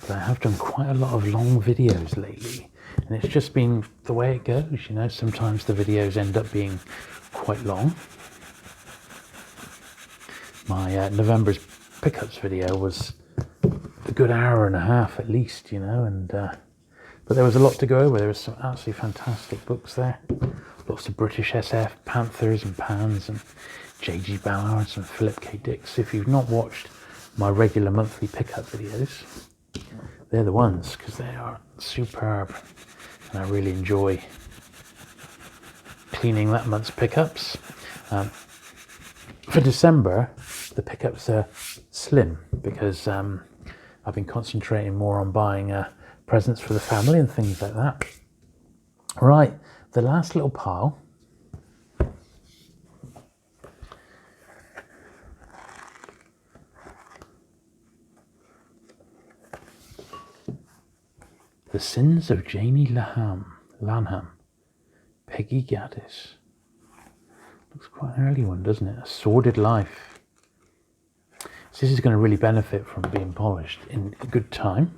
But I have done quite a lot of long videos lately, and it's just been the way it goes, you know. Sometimes the videos end up being quite long. My November's pickups video was a good hour and a half at least, you know, and but there was a lot to go over. There was some absolutely fantastic books there. Lots of British SF, Panthers and Pans, and J.G. Ballards and Philip K. Dix. If you've not watched my regular monthly pickup videos, they're the ones, because they are superb. And I really enjoy cleaning that month's pickups. For December, the pickups are slim, because I've been concentrating more on buying presents for the family and things like that. Right, the last little pile. The Sins of Janie Lanham. Peggy Gaddis. Looks quite an early one, doesn't it? A Sordid Life. So this is going to really benefit from being polished in good time.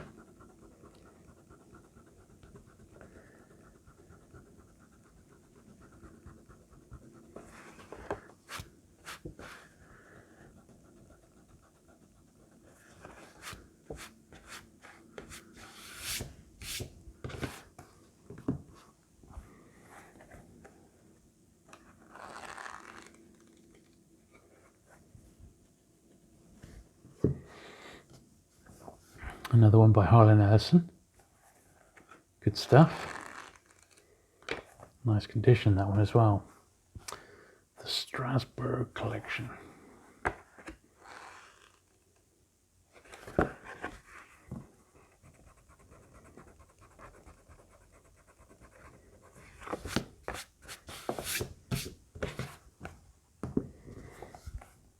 Another one by Harlan Ellison. Good stuff. Nice condition, that one as well. The Strasbourg Collection.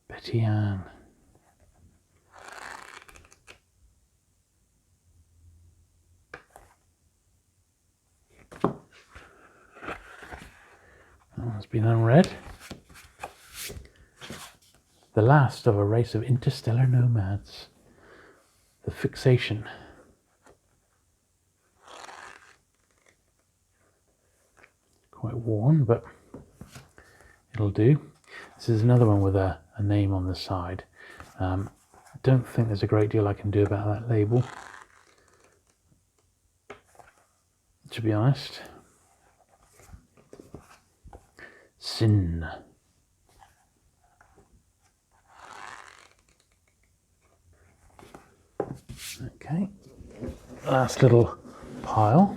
Betty Ann. Has been unread. The Last of a Race of Interstellar Nomads. The Fixation. Quite worn, but it'll do. This is another one with a name on the side. I don't think there's a great deal I can do about that label, to be honest. Sin. Okay, last little pile.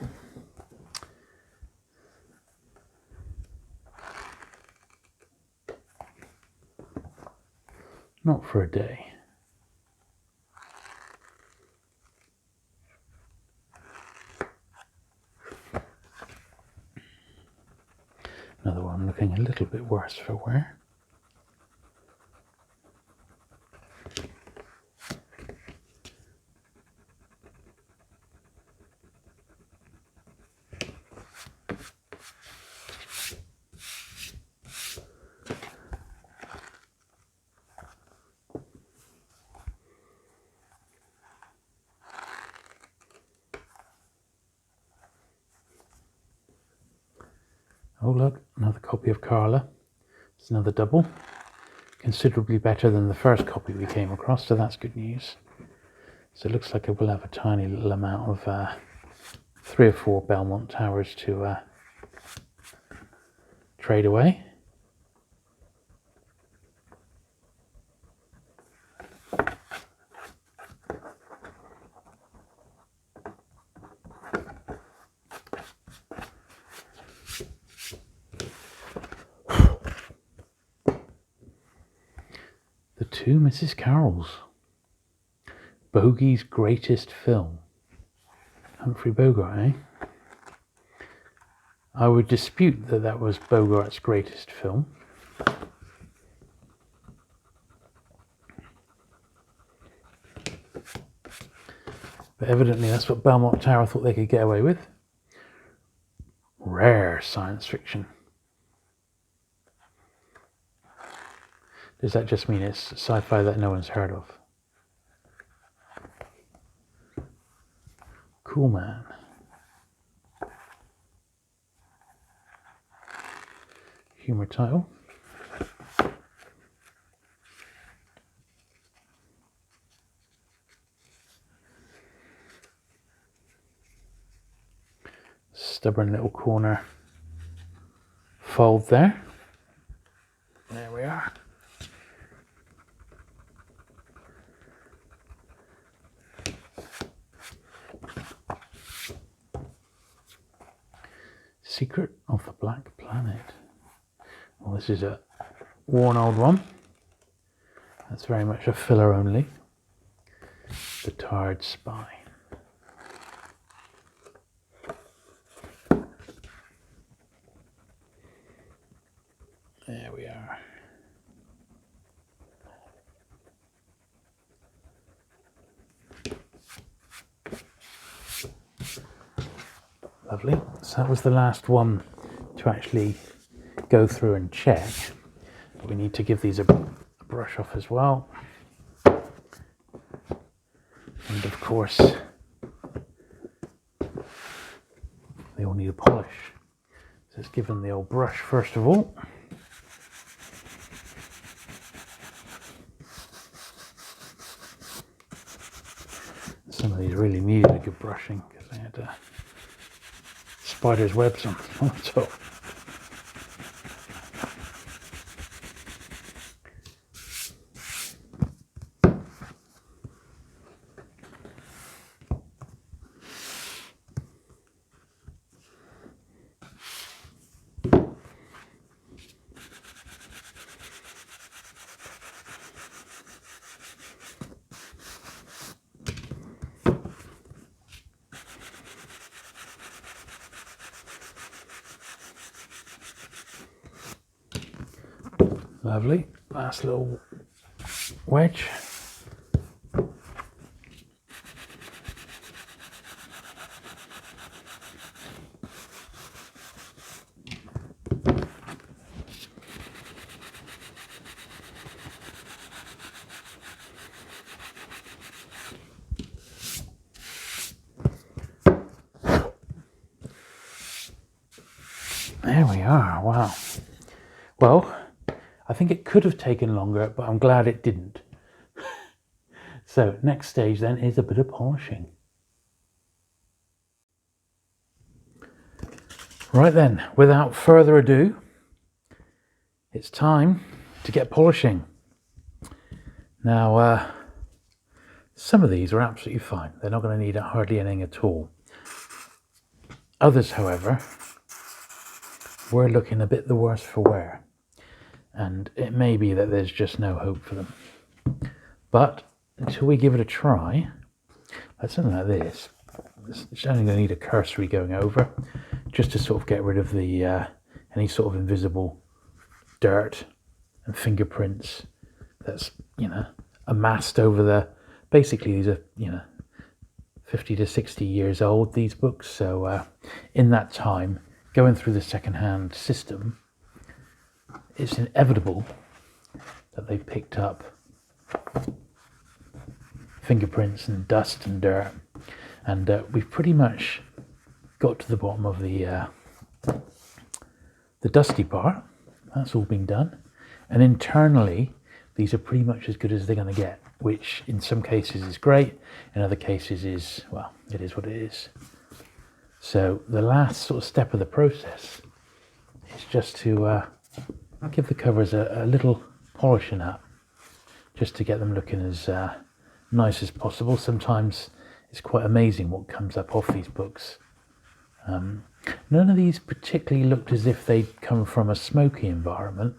Not for a day. Another one looking a little bit worse for wear. Oh look, another copy of Carla. It's another double. Considerably better than the first copy we came across, so that's good news. So it looks like it will have a tiny little amount of 3 or 4 Belmont Towers to trade away. The 2 Mrs. Carrolls. Bogey's Greatest Film. Humphrey Bogart, eh? I would dispute that that was Bogart's greatest film. But evidently that's what Belmont Tower thought they could get away with. Rare science fiction. Does that just mean it's sci-fi that no one's heard of? Cool Man. Humor title. Stubborn little corner fold there. There we are. Secret of the Black Planet. Well, this is a worn old one. That's very much a filler only. The Tarred Spy. There we are. Lovely. So that was the last one to actually go through and check. We need to give these a brush off as well. And of course, they all need a polish. So let's give them the old brush first of all. Some of these really needed a good brushing because they had spider's webs on the top. Lovely, last little wedge. There we are, wow. Well, I think it could have taken longer, but I'm glad it didn't. So next stage then is a bit of polishing. Right then, without further ado, it's time to get polishing. Now, some of these are absolutely fine. They're not going to need hardly anything at all. Others, however, we're looking a bit the worse for wear. And it may be that there's just no hope for them. But until we give it a try, like something like this, it's only going to need a cursory going over, just to sort of get rid of the any sort of invisible dirt and fingerprints that's, you know, amassed over the, basically these are, you know, 50 to 60 years old, these books. So in that time, going through the second-hand system, it's inevitable that they've picked up fingerprints and dust and dirt, and we've pretty much got to the bottom of the dusty part. That's all been done, and internally these are pretty much as good as they're going to get, which in some cases is great, in other cases is, well, it is what it is. So the last sort of step of the process is just to give the covers a little polishing up, just to get them looking as nice as possible. Sometimes it's quite amazing what comes up off these books. None of these particularly looked as if they'd come from a smoky environment,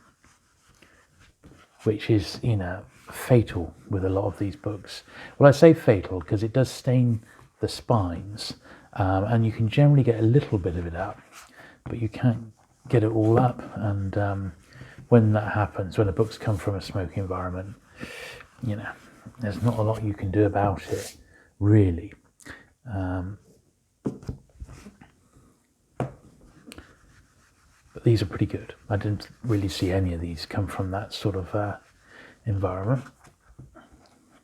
which is, you know, fatal with a lot of these books. Well, I say fatal because it does stain the spines, and you can generally get a little bit of it up, but you can't get it all up. And when that happens, when the books come from a smoky environment, you know, there's not a lot you can do about it, really. But these are pretty good. I didn't really see any of these come from that sort of environment,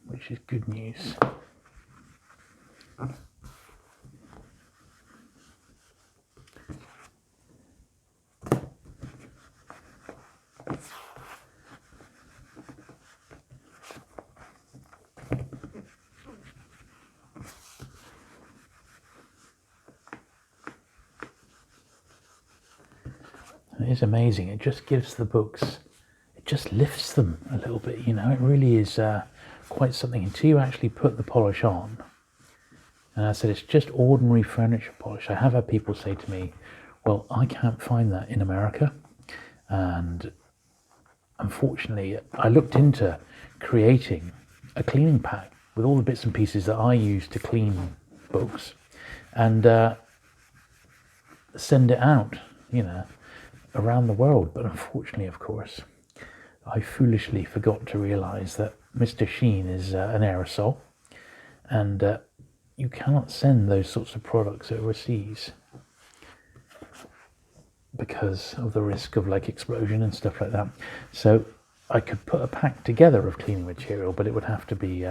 which is good news. It is amazing. It just gives the books, it just lifts them a little bit, you know. It really is quite something until you actually put the polish on. And I said, it's just ordinary furniture polish. I have had people say to me, well, I can't find that in America. And unfortunately, I looked into creating a cleaning pack with all the bits and pieces that I use to clean books, and send it out, you know, around the world. But unfortunately, of course, I foolishly forgot to realize that Mr. Sheen is an aerosol, and you cannot send those sorts of products overseas. because of the risk of like explosion and stuff like that. So I could put a pack together of cleaning material, but it would have to be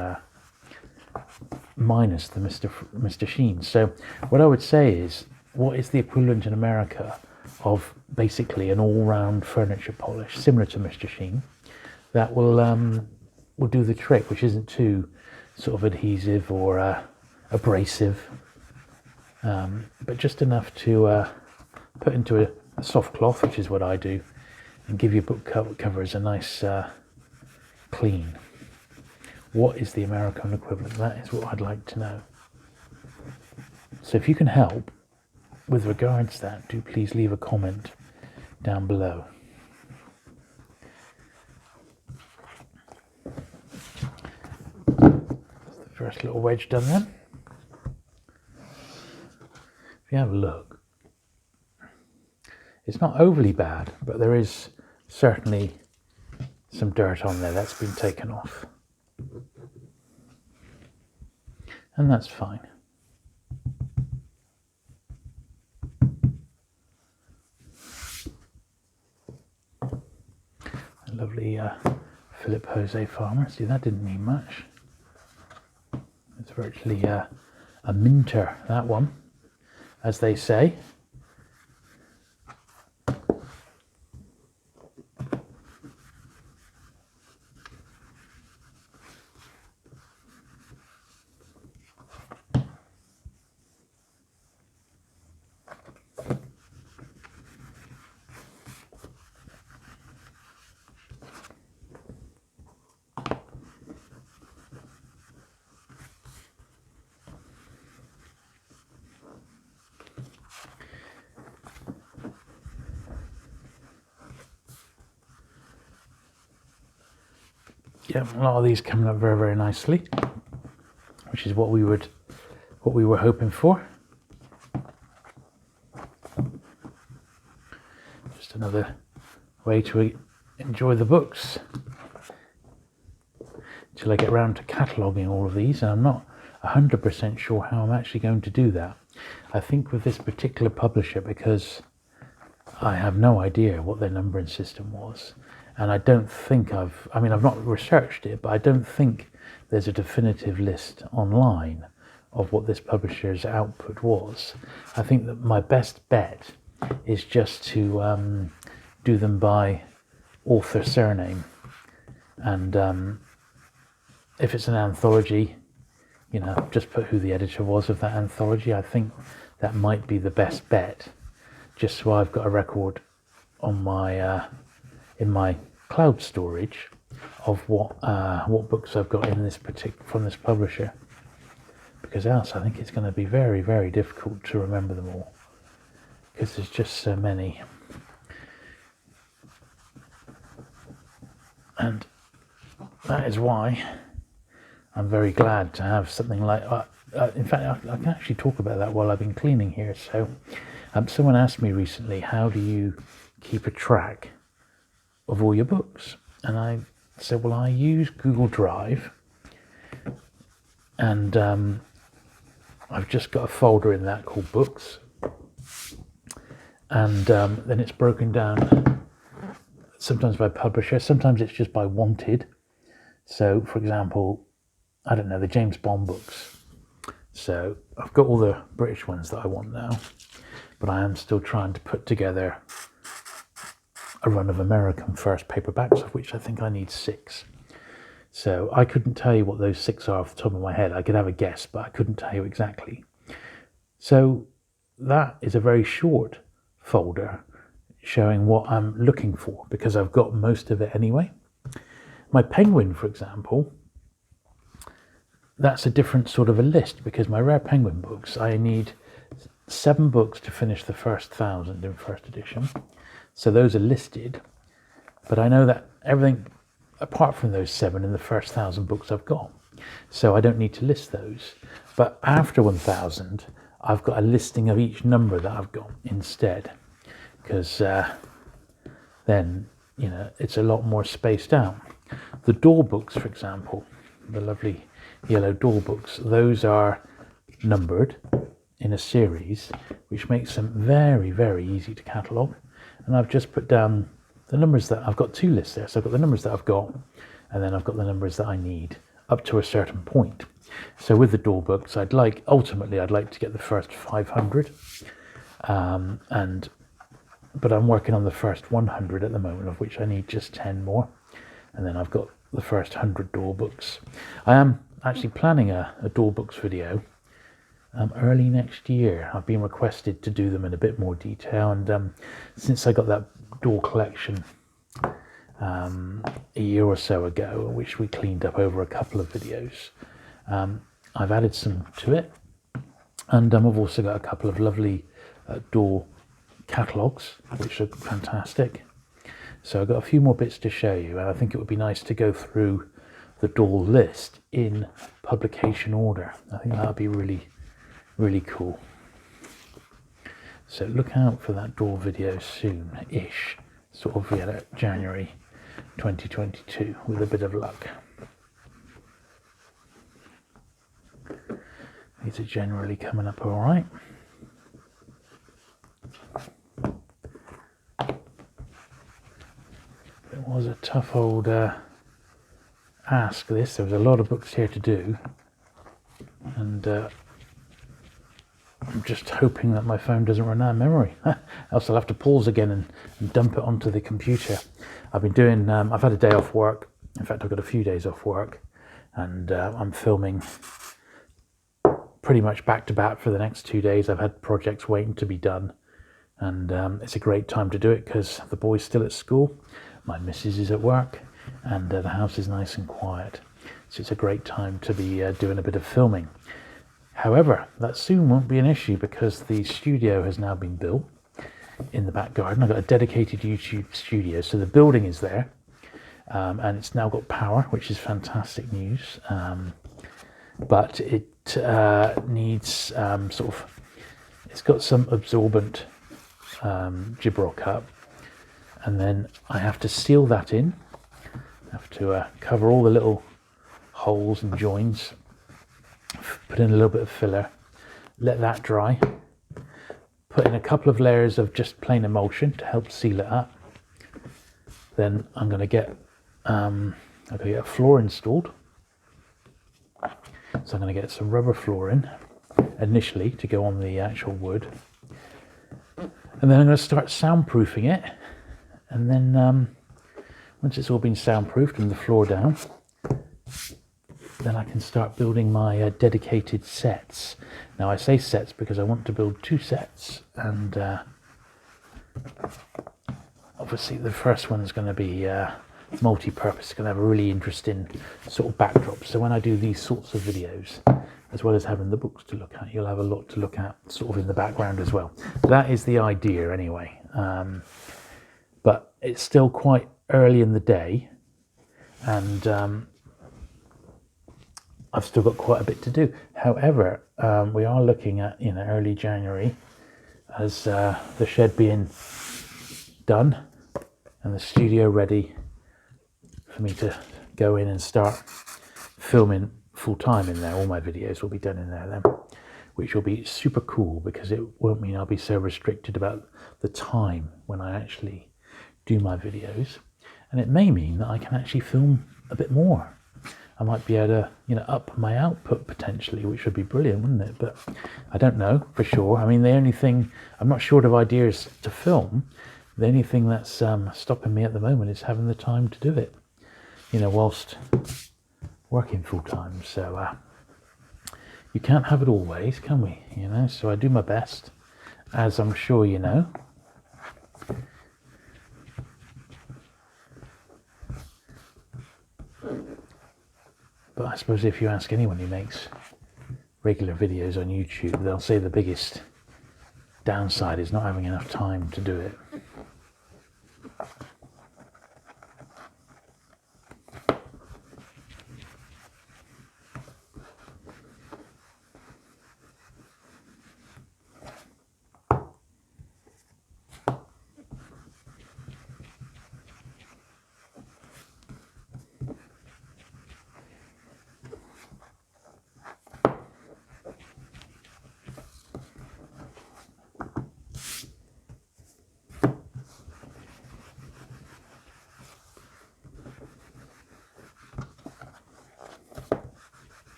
minus the Mr. Sheen. So what I would say is, what is the equivalent in America of basically an all-round furniture polish similar to Mr. Sheen that will do the trick, which isn't too sort of adhesive or abrasive, but just enough to put into a soft cloth, which is what I do, and give your book covers a nice clean. What is the American equivalent? That is what I'd like to know. So if you can help with regards to that, do please leave a comment down below. That's the first little wedge done then. If you have a look, it's not overly bad, but there is certainly some dirt on there that's been taken off. And that's fine. A lovely Philip Jose Farmer. See, that didn't mean much. It's virtually a minter, that one, as they say. Yeah, a lot of these coming up very, very nicely, which is what we were hoping for. Just another way to enjoy the books till I get around to cataloguing all of these, and I'm not 100% sure how I'm actually going to do that. I think with this particular publisher, because I have no idea what their numbering system was, and I don't think I've not researched it, but I don't think there's a definitive list online of what this publisher's output was. I think that my best bet is just to do them by author surname, and if it's an anthology, you know, just put who the editor was of that anthology. I think that might be the best bet, just so I've got a record on my in my cloud storage of what books I've got in this from this publisher, because else I think it's going to be very, very difficult to remember them all, because there's just so many. And that is why I'm very glad to have something like in fact, I can actually talk about that while I've been cleaning here. So someone asked me recently, how do you keep a track of all your books? And I said, well, I use Google Drive, and I've just got a folder in that called Books, and then it's broken down sometimes by publisher, sometimes it's just by wanted. So for example, I don't know, the James Bond books. So I've got all the British ones that I want now, but I am still trying to put together a run of American first paperbacks, of which I think I need 6. So I couldn't tell you what those 6 are off the top of my head. I could have a guess, but I couldn't tell you exactly. So that is a very short folder showing what I'm looking for, because I've got most of it anyway. My Penguin, for example, that's a different sort of a list, because my Rare Penguin books, I need 7 books to finish the first 1,000 in first edition. So those are listed, but I know that everything apart from those 7 in the first 1,000 books I've got. So I don't need to list those. But after 1,000, I've got a listing of each number that I've got instead, because then, you know, it's a lot more spaced out. The door books, for example, the lovely yellow door books, those are numbered in a series, which makes them very, very easy to catalogue. and I've just put down the numbers that I've got. 2 lists there, so I've got the numbers that I've got, and then I've got the numbers that I need up to a certain point. So with the door books, ultimately I'd like to get the first 500, but I'm working on the first 100 at the moment, of which I need just 10 more, and then I've got the first 100 door books. I am actually planning a door books video early next year. I've been requested to do them in a bit more detail, and since I got that door collection a year or so ago, which we cleaned up over a couple of videos, I've added some to it, and I've also got a couple of lovely door catalogues which are fantastic. So I've got a few more bits to show you, and I think it would be nice to go through the door list in publication order. I think that would be really, really cool. So look out for that door video soon-ish, sort of January 2022 with a bit of luck. These are generally coming up all right. It was a tough old ask this. There was a lot of books here to do, and I'm just hoping that my phone doesn't run out of memory. Else I'll have to pause again and dump it onto the computer. I've been doing, I've had a day off work. In fact, I've got a few days off work, and I'm filming pretty much back to back for the next 2 days. I've had projects waiting to be done, and it's a great time to do it because the boy's still at school, my missus is at work, and the house is nice and quiet. So it's a great time to be doing a bit of filming. However, that soon won't be an issue because the studio has now been built in the back garden. I've got a dedicated YouTube studio, so the building is there, and it's now got power, which is fantastic news. But it needs it's got some absorbent gyprock up, and then I have to seal that in. I have to cover all the little holes and joins, put in a little bit of filler, let that dry, put in a couple of layers of just plain emulsion to help seal it up. Then I'm going to get a floor installed. So I'm going to get some rubber flooring initially to go on the actual wood, and then I'm going to start soundproofing it, and then once it's all been soundproofed and the floor down, then I can start building my dedicated sets. Now I say sets because I want to build 2 sets, and obviously the first one's going to be multi-purpose. It's going to have a really interesting sort of backdrop. So when I do these sorts of videos, as well as having the books to look at, you'll have a lot to look at sort of in the background as well. That is the idea anyway. But it's still quite early in the day, and I've still got quite a bit to do. However, we are looking at early January as the shed being done and the studio ready for me to go in and start filming full time in there. All my videos will be done in there then, which will be super cool because it won't mean I'll be so restricted about the time when I actually do my videos, and it may mean that I can actually film a bit more. I might be able to up my output potentially, which would be brilliant, wouldn't it? But I don't know for sure. I mean, the only thing, I'm not short of ideas to film. The only thing that's stopping me at the moment is having the time to do it, whilst working full time. So you can't have it always, can we? So I do my best, as I'm sure you know. But I suppose if you ask anyone who makes regular videos on YouTube, they'll say the biggest downside is not having enough time to do it.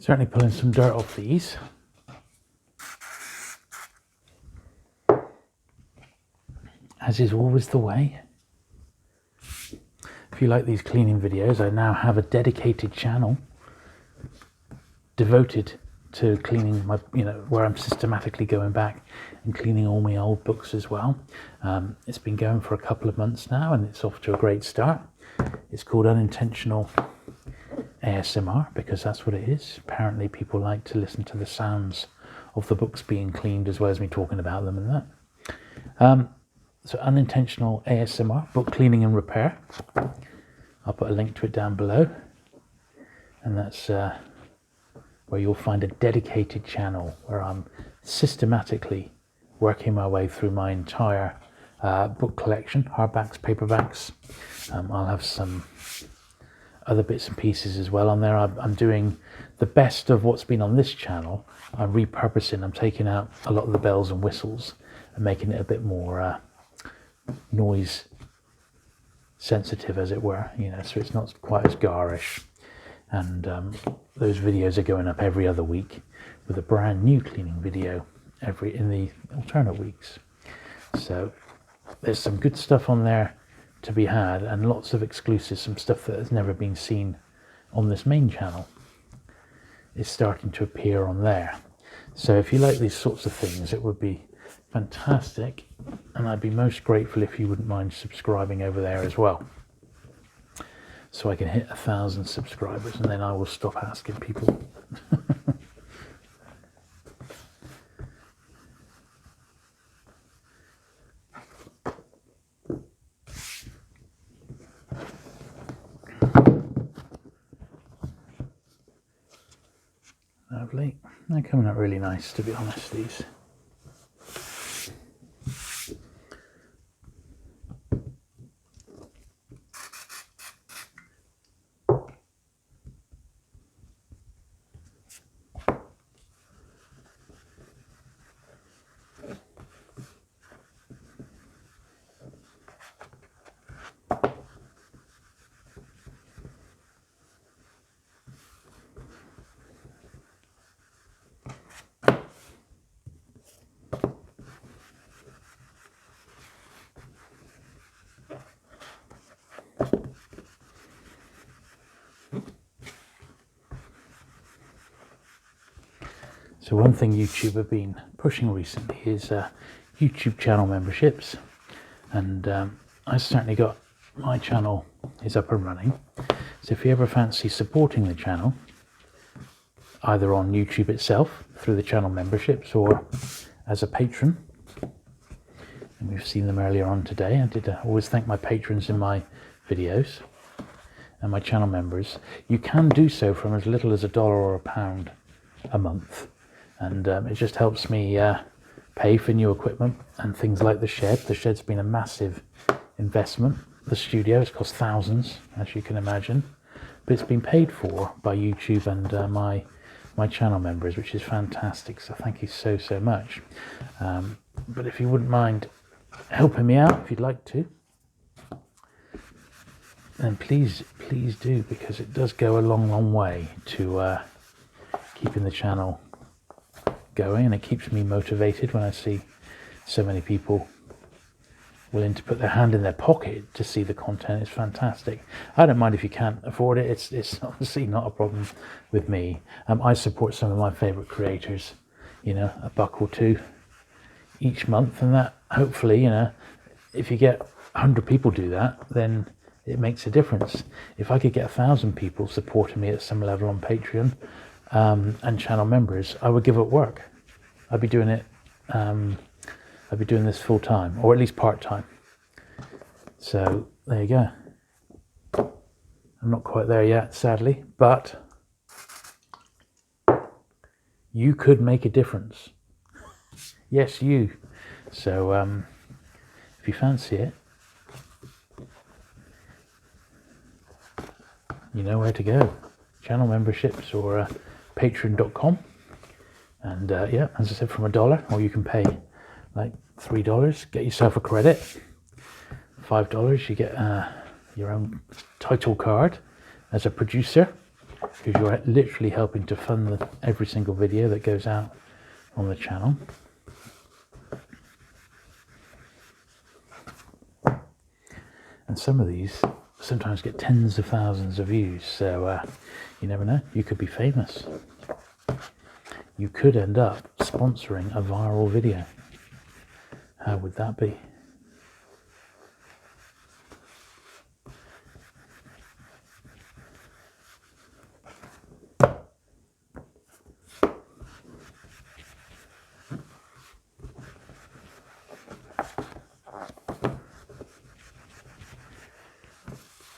Certainly pulling some dirt off these. As is always the way. If you like these cleaning videos, I now have a dedicated channel devoted to cleaning my, where I'm systematically going back and cleaning all my old books as well. It's been going for a couple of months now and it's off to a great start. It's called Unintentional ASMR because that's what it is. Apparently people like to listen to the sounds of the books being cleaned as well as me talking about them and that. So Unintentional ASMR, book cleaning and repair. I'll put a link to it down below. And that's where you'll find a dedicated channel where I'm systematically working my way through my entire book collection, hardbacks, paperbacks. I'll have some other bits and pieces as well on there. I'm doing the best of what's been on this channel. I'm repurposing, I'm taking out a lot of the bells and whistles and making it a bit more noise sensitive, as it were, so it's not quite as garish. And those videos are going up every other week with a brand new cleaning video in the alternate weeks. So there's some good stuff on there to be had and lots of exclusives, some stuff that has never been seen on this main channel is starting to appear on there. So if you like these sorts of things, it would be fantastic and I'd be most grateful if you wouldn't mind subscribing over there as well, so I can hit 1,000 subscribers and then I will stop asking people. Lovely. They're coming out really nice, to be honest, these. So one thing YouTube have been pushing recently is YouTube channel memberships, and I certainly got my channel is up and running. So if you ever fancy supporting the channel, either on YouTube itself through the channel memberships or as a patron, and we've seen them earlier on today. I did always thank my patrons in my videos and my channel members. You can do so from as little as $1 or £1 a month. And it just helps me pay for new equipment and things like the shed. The shed's been a massive investment. The studio has cost thousands, as you can imagine, but it's been paid for by YouTube and my channel members, which is fantastic. So thank you so much. But if you wouldn't mind helping me out, if you'd like to, then please do, because it does go a long way to keeping the channel going, and it keeps me motivated when I see so many people willing to put their hand in their pocket to see the content. It's fantastic. I don't mind if you can't afford it. It's obviously not a problem with me. I support some of my favorite creators, $1 or $2 each month, and that hopefully, if you get 100 people do that, then it makes a difference. If I could get 1,000 people supporting me at some level on Patreon and channel members, I would give up work. I'd be doing it. I'd be doing this full time, or at least part time. So there you go. I'm not quite there yet, sadly, but you could make a difference. Yes, you. So if you fancy it, you know where to go. Channel memberships or patreon.com. And yeah, as I said, from $1, or you can pay like $3, get yourself a credit. $5, you get your own title card as a producer. because you're literally helping to fund every single video that goes out on the channel. And some of these sometimes get tens of thousands of views, so you never know, you could be famous. You could end up sponsoring a viral video. How would that be?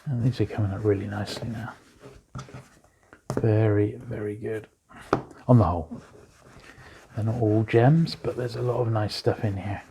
And these are coming up really nicely now. Very, very good. On the whole. They're not all gems, but there's a lot of nice stuff in here.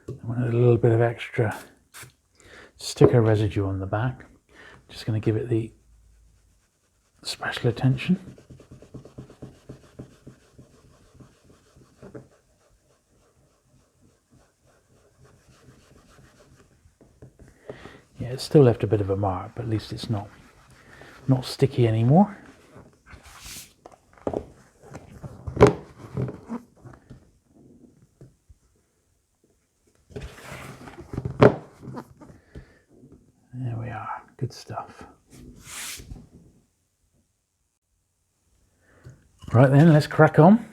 I wanted a little bit of extra sticker residue on the back. Just going to give it the special attention. Yeah, it's still left a bit of a mark, but at least it's not sticky anymore. There we are, good stuff. Right then, let's crack on.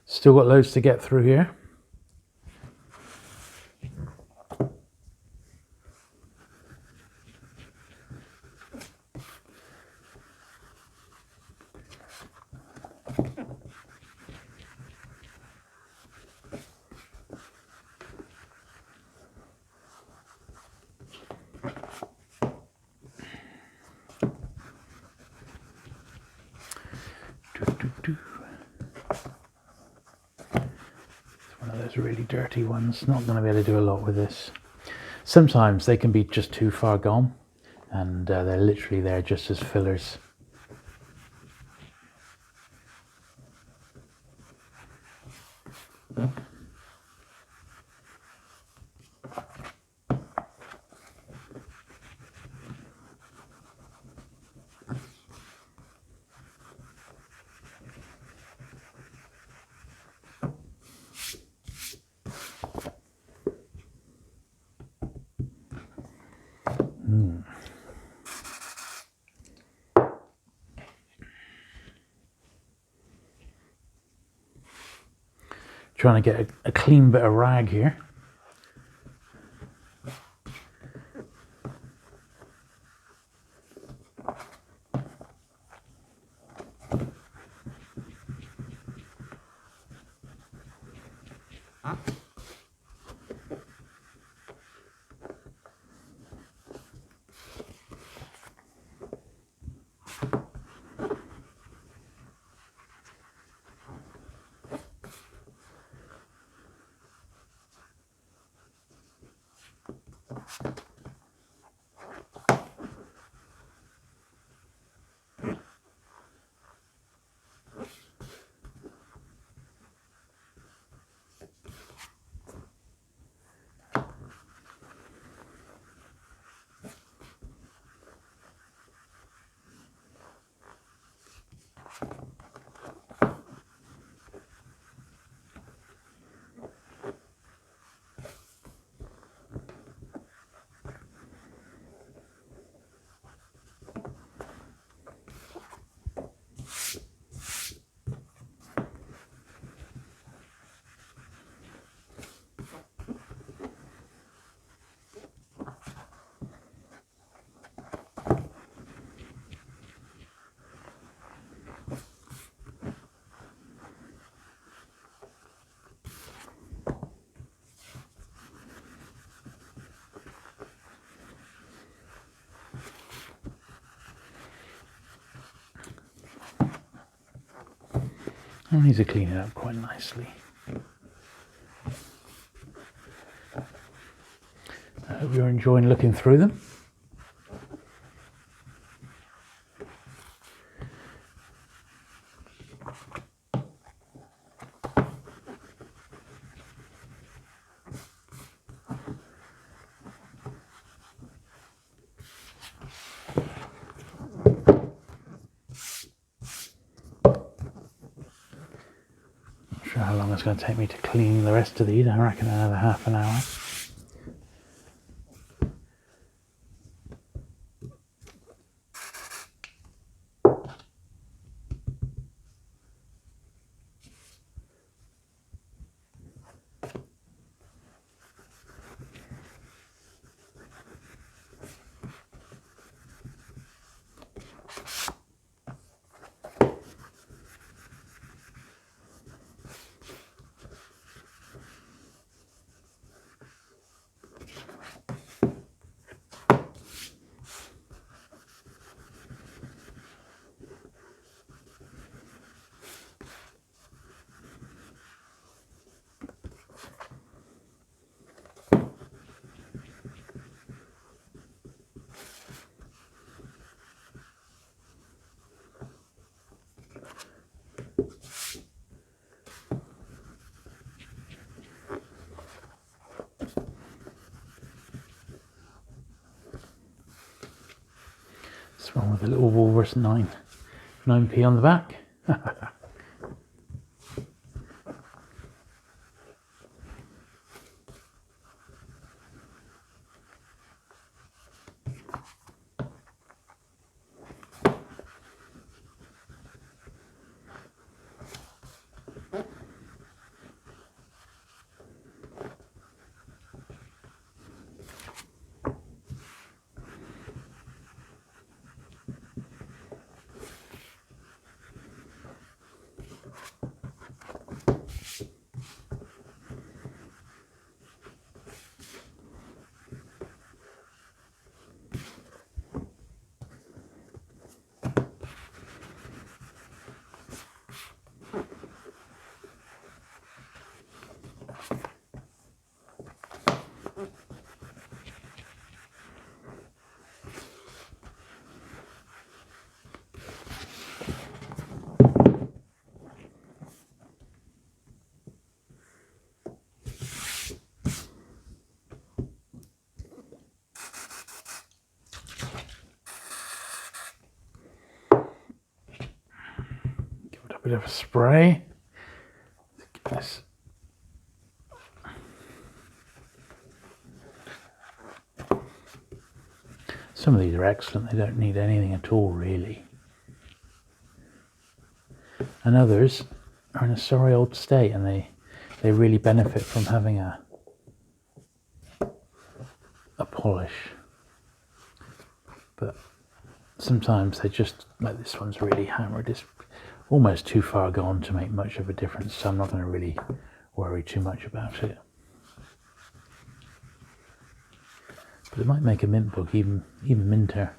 Still got loads to get through here. It's one of those really dirty ones. Not going to be able to do a lot with this. Sometimes they can be just too far gone, and they're literally there just as fillers. Trying to get a clean bit of rag here. And these are cleaning up quite nicely. I hope you're enjoying looking through them. Not sure how long it's going to take me to clean the rest of these. I reckon another half an hour. What's wrong with the little walrus 9p on the back? A bit of a spray. This. Some of these are excellent, they don't need anything at all really. And others are in a sorry old state and they really benefit from having a polish. But sometimes they just, like this one's really hammered, it's almost too far gone to make much of a difference, so I'm not going to really worry too much about it. But it might make a mint book even minter.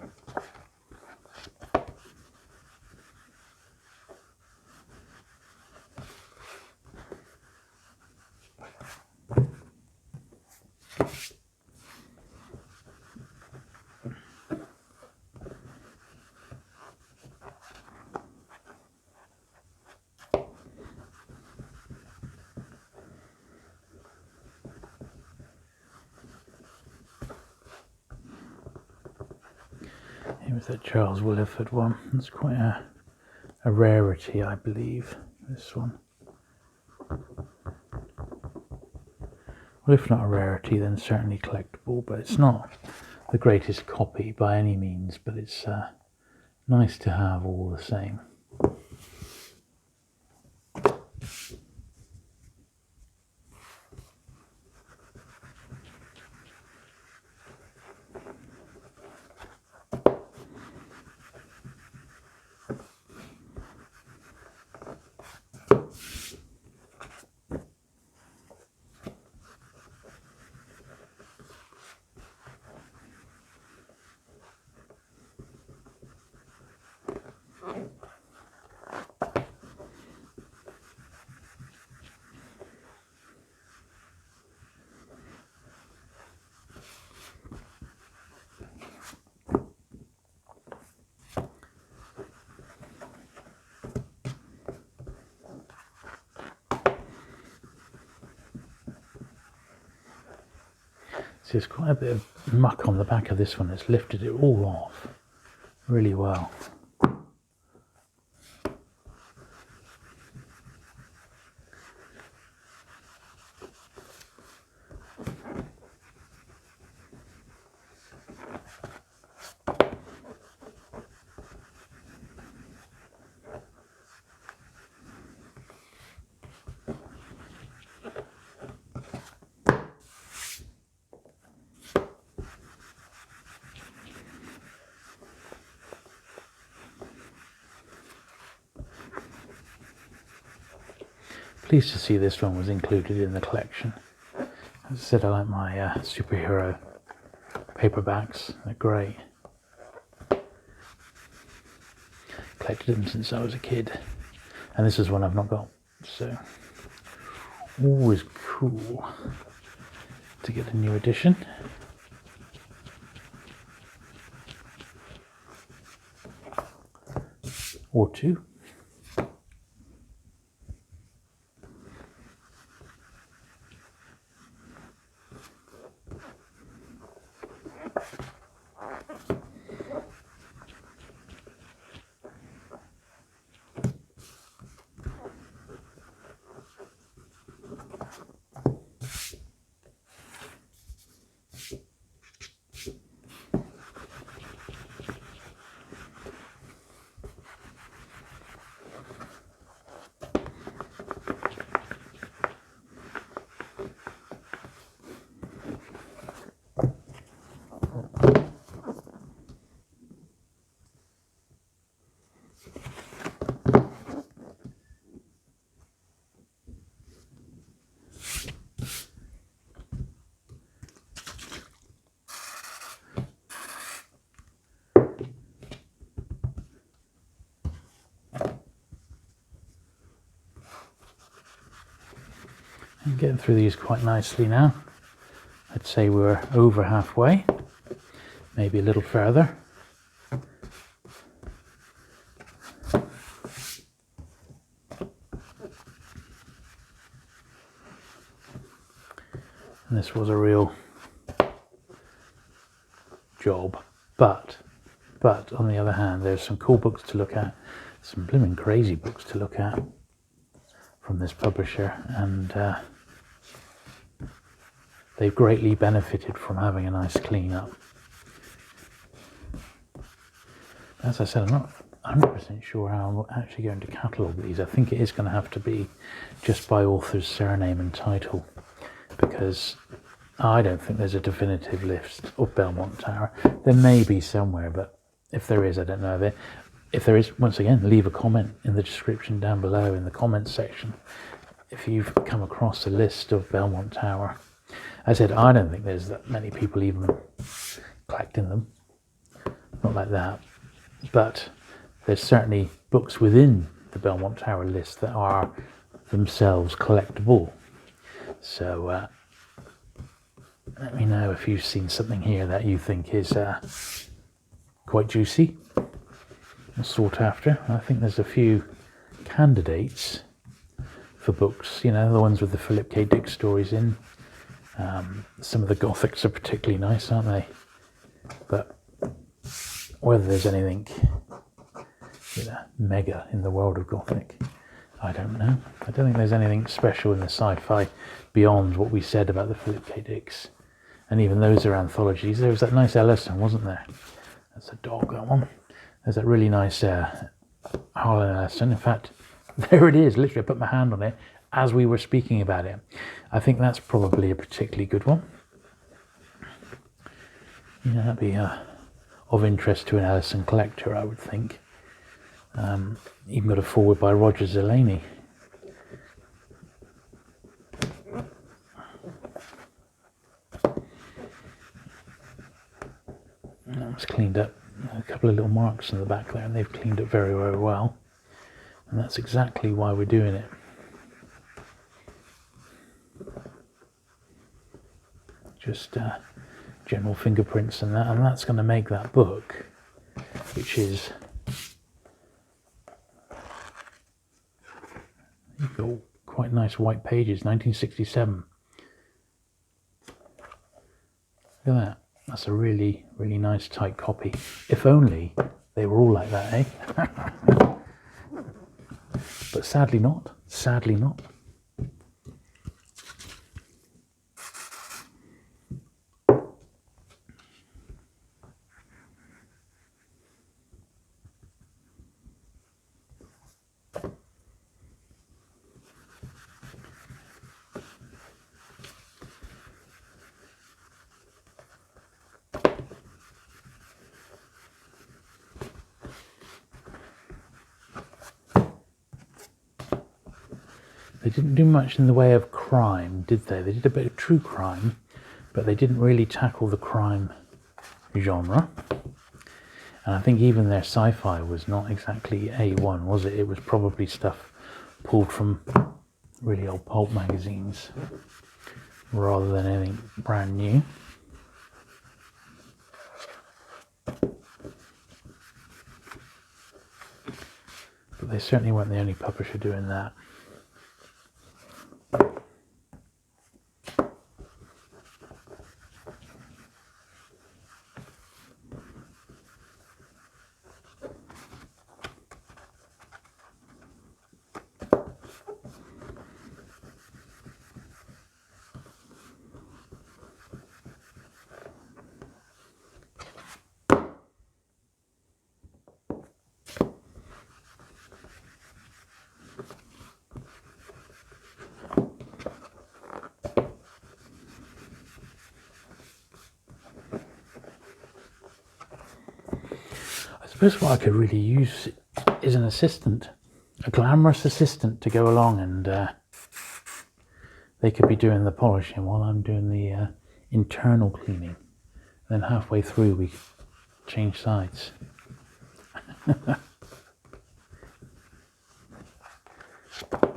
Here was that Charles Willeford one. It's quite a rarity, I believe, this one. Well, if not a rarity, then certainly collectible, but it's not the greatest copy by any means, but it's nice to have all the same. So there's quite a bit of muck on the back of this one. It's lifted it all off really well. Pleased to see this one was included in the collection. As I said, I like my superhero paperbacks. They're great. Collected them since I was a kid, and this is one I've not got, so always cool to get a new edition. Or two. And getting through these quite nicely now. I'd say we're over halfway, maybe a little further. And this was a real job, but on the other hand, there's some cool books to look at, some blooming crazy books to look at from this publisher, and they've greatly benefited from having a nice clean up. As I said, I'm not 100% sure how I'm actually going to catalogue these. I think it is going to have to be just by author's surname and title, because I don't think there's a definitive list of Belmont Tower. There may be somewhere, but if there is, I don't know of it. If there is, once again, leave a comment in the description down below in the comments section if you've come across a list of Belmont Tower. I said, I don't think there's that many people even collecting them. Not like that. But there's certainly books within the Belmont Tower list that are themselves collectible. So let me know if you've seen something here that you think is quite juicy and sought after. I think there's a few candidates for books, you know, the ones with the Philip K. Dick stories in. Some of the Gothics are particularly nice, aren't they? But whether there's anything, you know, mega in the world of Gothic, I don't know. I don't think there's anything special in the sci-fi beyond what we said about the Philip K. Dicks. And even those are anthologies. There was that nice Ellison, wasn't there? That's a dog, that one. There's that really nice Harlan Ellison. In fact, there it is. Literally, I put my hand on it as we were speaking about it. I think that's probably a particularly good one. You know, that'd be of interest to an Ellison collector, I would think. Even got a foreword by Roger Zeleny. That was cleaned up. A couple of little marks in the back there, and they've cleaned it very, very well. And that's exactly why we're doing it. Just general fingerprints and that's going to make that book, which is, you've got quite nice white pages, 1967. Look at that. That's a really, really nice tight copy. If only they were all like that, eh? But sadly not. Sadly not. They didn't do much in the way of crime, did they? They did a bit of true crime, but they didn't really tackle the crime genre. And I think even their sci-fi was not exactly A1, was it? It was probably stuff pulled from really old pulp magazines rather than anything brand new. But they certainly weren't the only publisher doing that. I suppose what I could really use is an assistant, a glamorous assistant to go along, and they could be doing the polishing while I'm doing the internal cleaning. And then halfway through we change sides.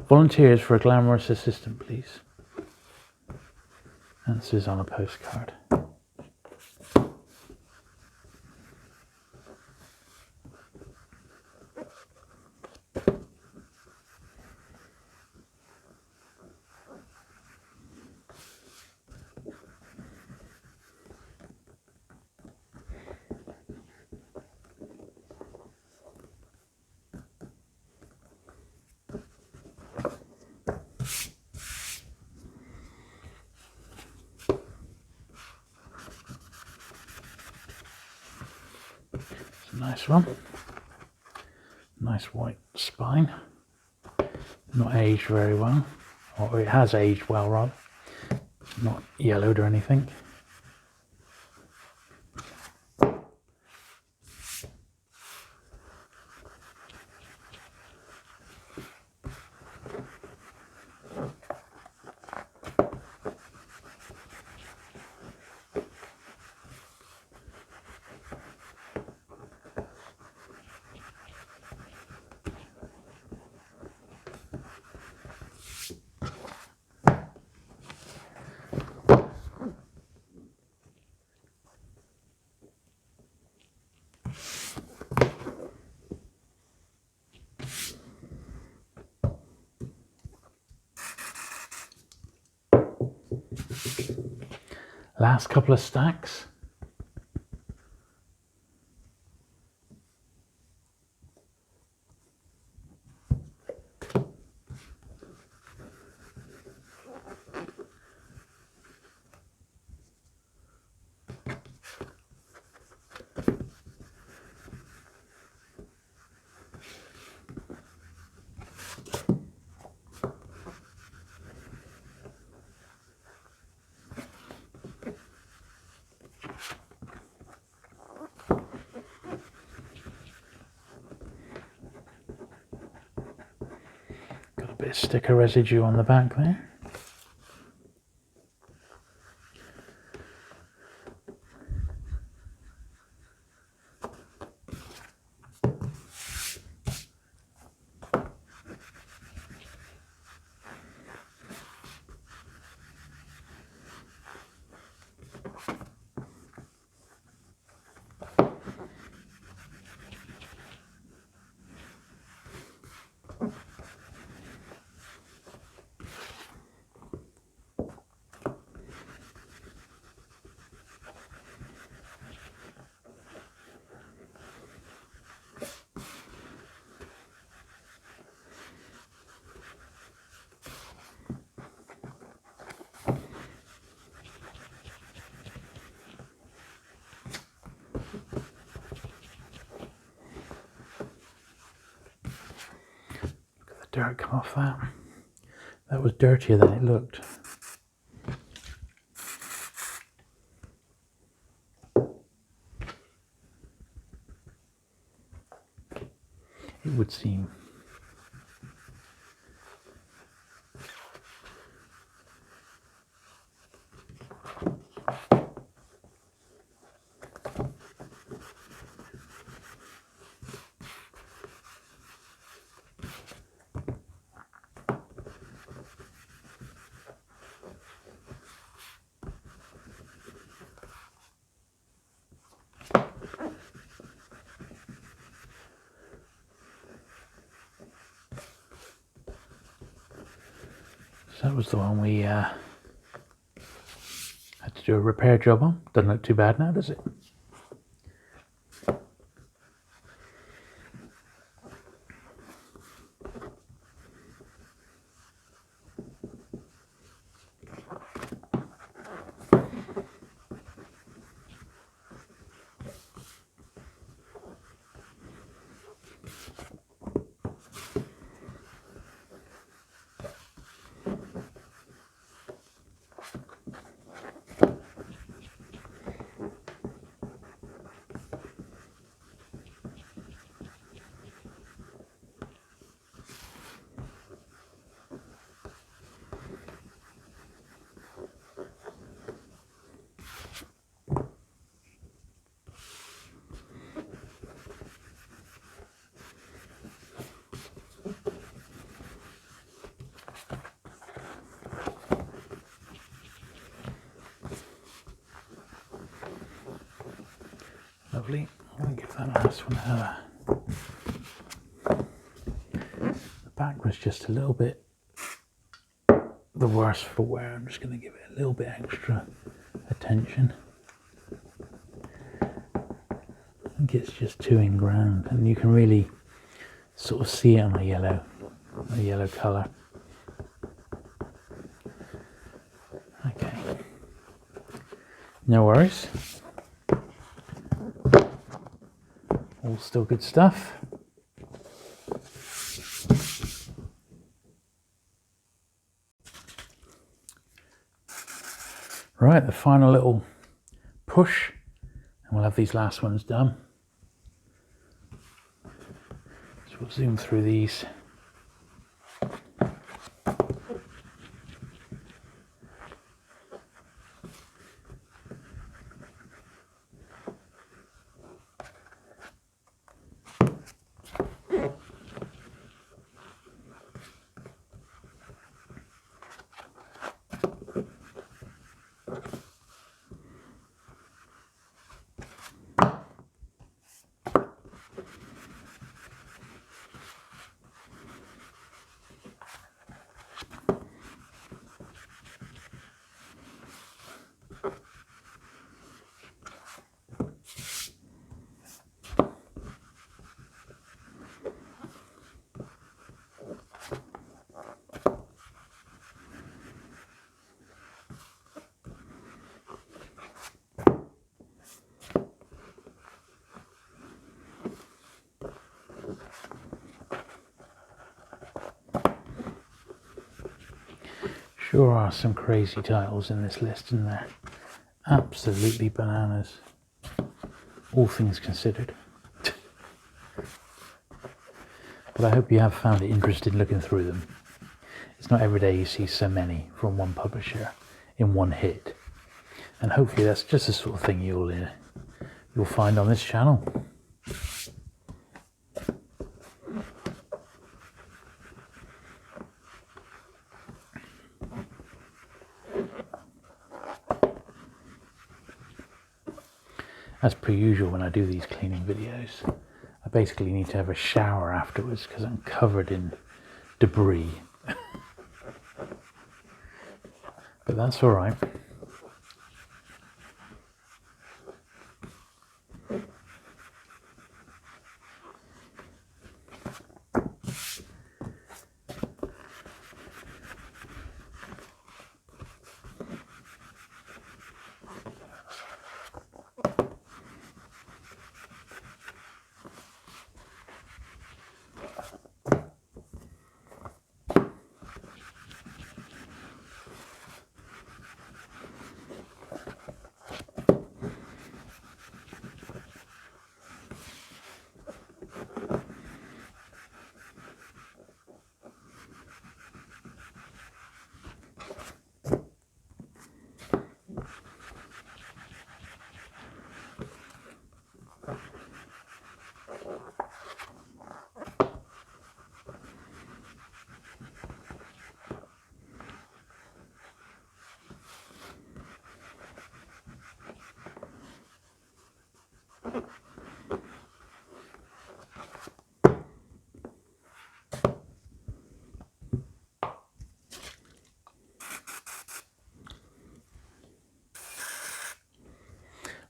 Volunteers for a glamorous assistant, please. Answers on a postcard. Nice one. Nice white spine. Not aged very well. Or it has aged well, rather. Not yellowed or anything. Last couple of stacks. Got a bit of sticker residue on the back there. dirt come off that. That was dirtier than it looked. It would seem. So that was the one we had to do a repair job on. Doesn't look too bad now, does it? Lovely. I'm going to give that last one the back was just a little bit the worse for wear. I'm just going to give it a little bit extra attention. I think it's just too inground, and you can really sort of see it on the yellow colour. Okay, no worries. All still good stuff. Right, the final little push, and we'll have these last ones done. So we'll zoom through these. Sure are some crazy titles in this list, isn't there? Absolutely bananas, all things considered. But I hope you have found it interesting looking through them. It's not every day you see so many from one publisher in one hit, and hopefully that's just the sort of thing you'll find on this channel. As per usual, when I do these cleaning videos, I basically need to have a shower afterwards because I'm covered in debris. But that's all right.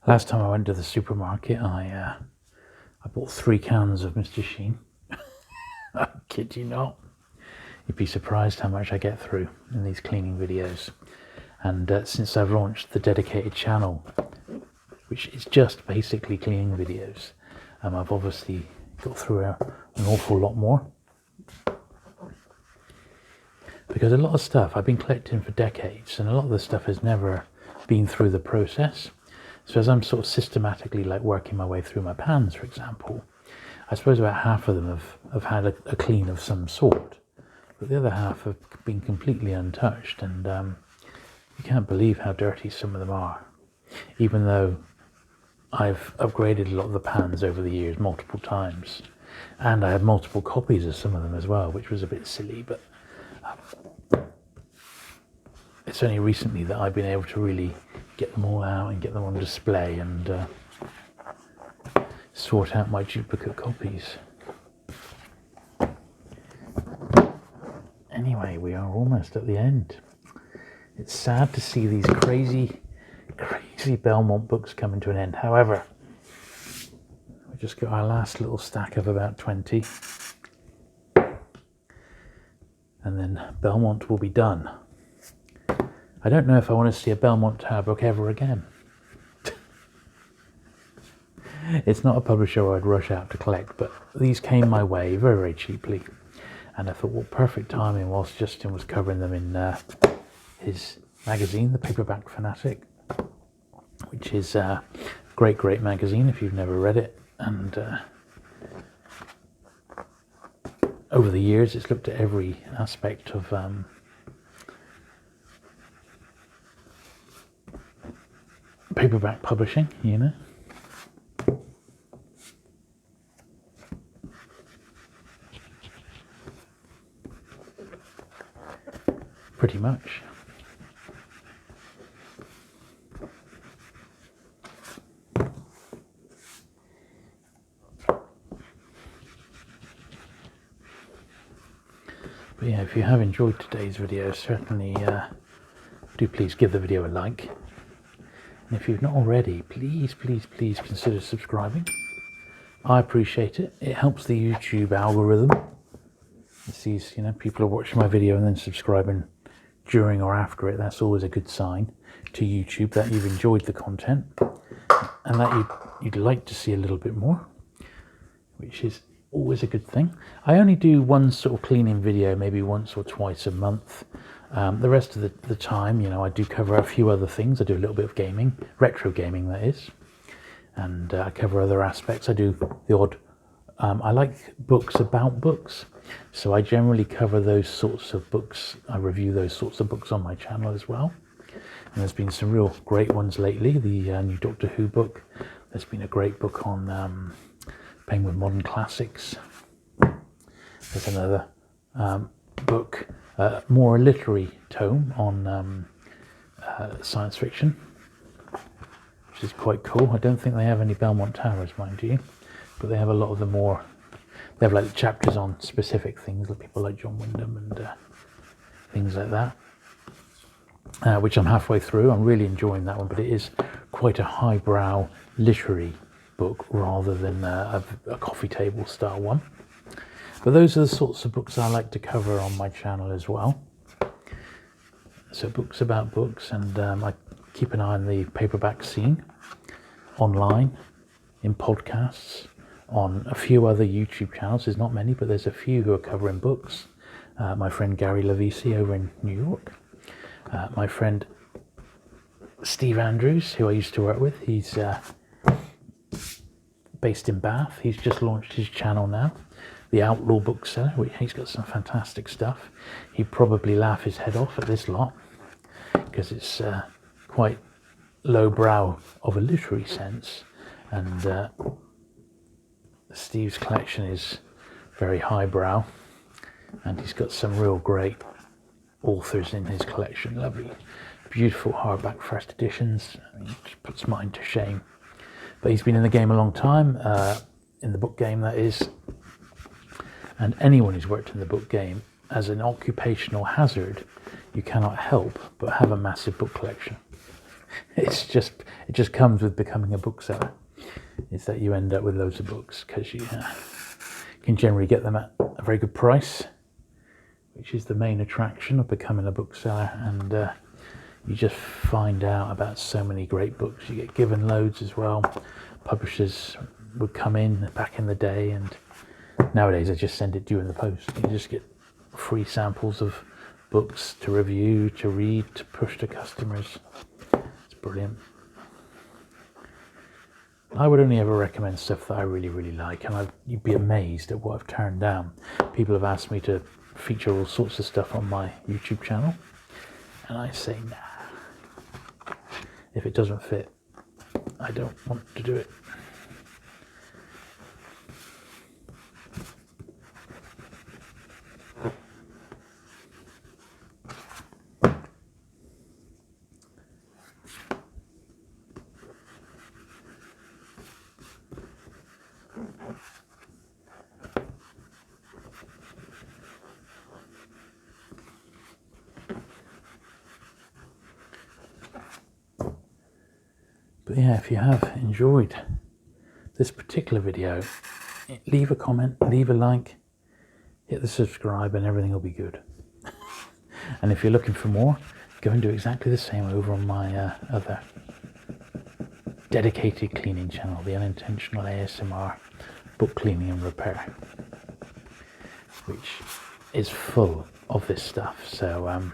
Last time I went to the supermarket, I bought 3 cans of Mr. Sheen. I kid you not. You'd be surprised how much I get through in these cleaning videos. And since I've launched the dedicated channel, which is just basically cleaning videos, I've obviously got through an awful lot more. Because a lot of stuff I've been collecting for decades, and a lot of the stuff has never been through the process. So as I'm sort of systematically like working my way through my pans, for example, I suppose about half of them have had a clean of some sort, but the other half have been completely untouched, and you can't believe how dirty some of them are, even though I've upgraded a lot of the pans over the years multiple times, and I have multiple copies of some of them as well, which was a bit silly, but it's only recently that I've been able to really get them all out and get them on display and sort out my duplicate copies. Anyway, we are almost at the end. It's sad to see these crazy Belmont books coming to an end. However, we just got our last little stack of about 20. And then Belmont will be done. I don't know if I want to see a Belmont Tower book ever again. It's not a publisher I'd rush out to collect, but these came my way very, very cheaply. And I thought, well, perfect timing whilst Justin was covering them in his magazine, the Paperback Fanatic, which is a great, great magazine if you've never read it. And over the years, it's looked at every aspect of paperback publishing, you know. Pretty much. But yeah, if you have enjoyed today's video, certainly do please give the video a like. And if you've not already, please consider subscribing. I appreciate it. It helps the YouTube algorithm. It sees, you know, people are watching my video and then subscribing during or after it. That's always a good sign to YouTube that you've enjoyed the content and that you'd like to see a little bit more, which is always a good thing. I only do one sort of cleaning video, maybe once or twice a month. The rest of the time, you know, I do cover a few other things. I do a little bit of gaming, retro gaming that is, and I cover other aspects. I do the odd, I like books about books, so I generally cover those sorts of books. I review those sorts of books on my channel as well. And there's been some real great ones lately. The new Doctor Who book. There's been a great book on playing with modern classics. There's another book, more a literary tome on science fiction, which is quite cool. I don't think they have any Belmont Towers, mind you, but they have a lot of the more, they have like chapters on specific things, like people like John Wyndham and things like that, which I'm halfway through. I'm really enjoying that one, but it is quite a highbrow literary book rather than a coffee table style one. But those are the sorts of books I like to cover on my channel as well. So books about books, and I keep an eye on the paperback scene online, in podcasts, on a few other YouTube channels. There's not many, but there's a few who are covering books. My friend Gary Lavisi over in New York. My friend Steve Andrews, who I used to work with, he's based in Bath. He's just launched his channel now, the Outlaw Bookseller. He's got some fantastic stuff. He'd probably laugh his head off at this lot because it's quite lowbrow of a literary sense, and Steve's collection is very highbrow, and he's got some real great authors in his collection. Lovely, beautiful hardback first editions. I mean, it just puts mine to shame. But he's been in the game a long time, in the book game that is, and anyone who's worked in the book game, as an occupational hazard, you cannot help but have a massive book collection. it just comes with becoming a bookseller. Is that you end up with loads of books because you can generally get them at a very good price, which is the main attraction of becoming a bookseller. And you just find out about so many great books. You get given loads as well. Publishers would come in back in the day, and nowadays they just send it to you in the post. You just get free samples of books to review, to read, to push to customers. It's brilliant. I would only ever recommend stuff that I really, really like, and you'd be amazed at what I've turned down. People have asked me to feature all sorts of stuff on my YouTube channel, and I say, nah. If it doesn't fit, I don't want to do it. But yeah, if you have enjoyed this particular video, leave a comment, leave a like, hit the subscribe, and everything will be good. And if you're looking for more, go and do exactly the same over on my other dedicated cleaning channel, the Unintentional ASMR Book Cleaning and Repair, which is full of this stuff. So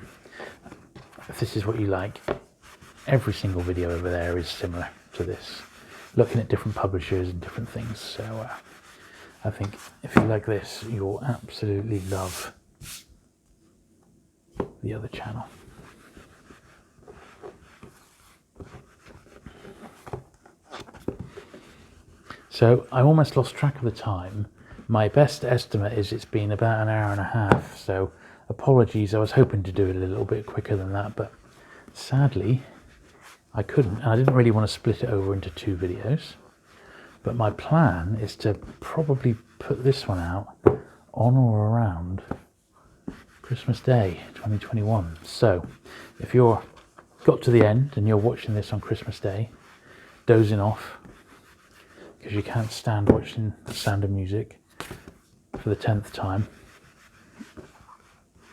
if this is what you like, every single video over there is similar to this, looking at different publishers and different things. So I think if you like this, you'll absolutely love the other channel. So I almost lost track of the time. My best estimate is it's been about an hour and a half, so apologies. I was hoping to do it a little bit quicker than that, but sadly I couldn't, and I didn't really want to split it over into 2 videos. But my plan is to probably put this one out on or around Christmas Day 2021. So if you're got to the end and you're watching this on Christmas Day, dozing off because you can't stand watching The Sound of Music for the 10th time,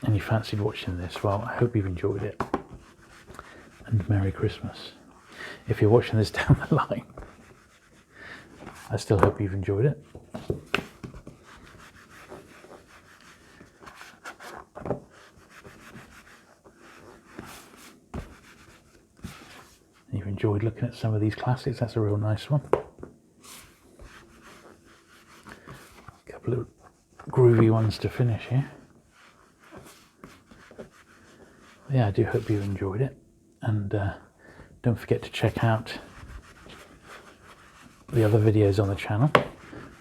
and you fancied watching this, well, I hope you've enjoyed it. And Merry Christmas. If you're watching this down the line, I still hope you've enjoyed it. You've enjoyed looking at some of these classics. That's a real nice one. A couple of groovy ones to finish here. Yeah, I do hope you enjoyed it. And don't forget to check out the other videos on the channel,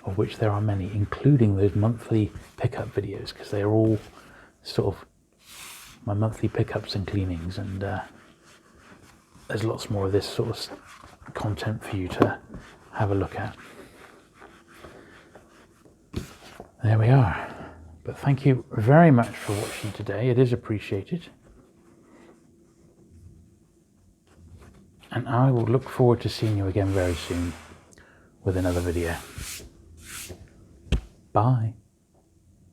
of which there are many, including those monthly pickup videos, because they are all sort of my monthly pickups and cleanings, and there's lots more of this sort of content for you to have a look at. There we are. But thank you very much for watching today. It is appreciated. And I will look forward to seeing you again very soon with another video. Bye.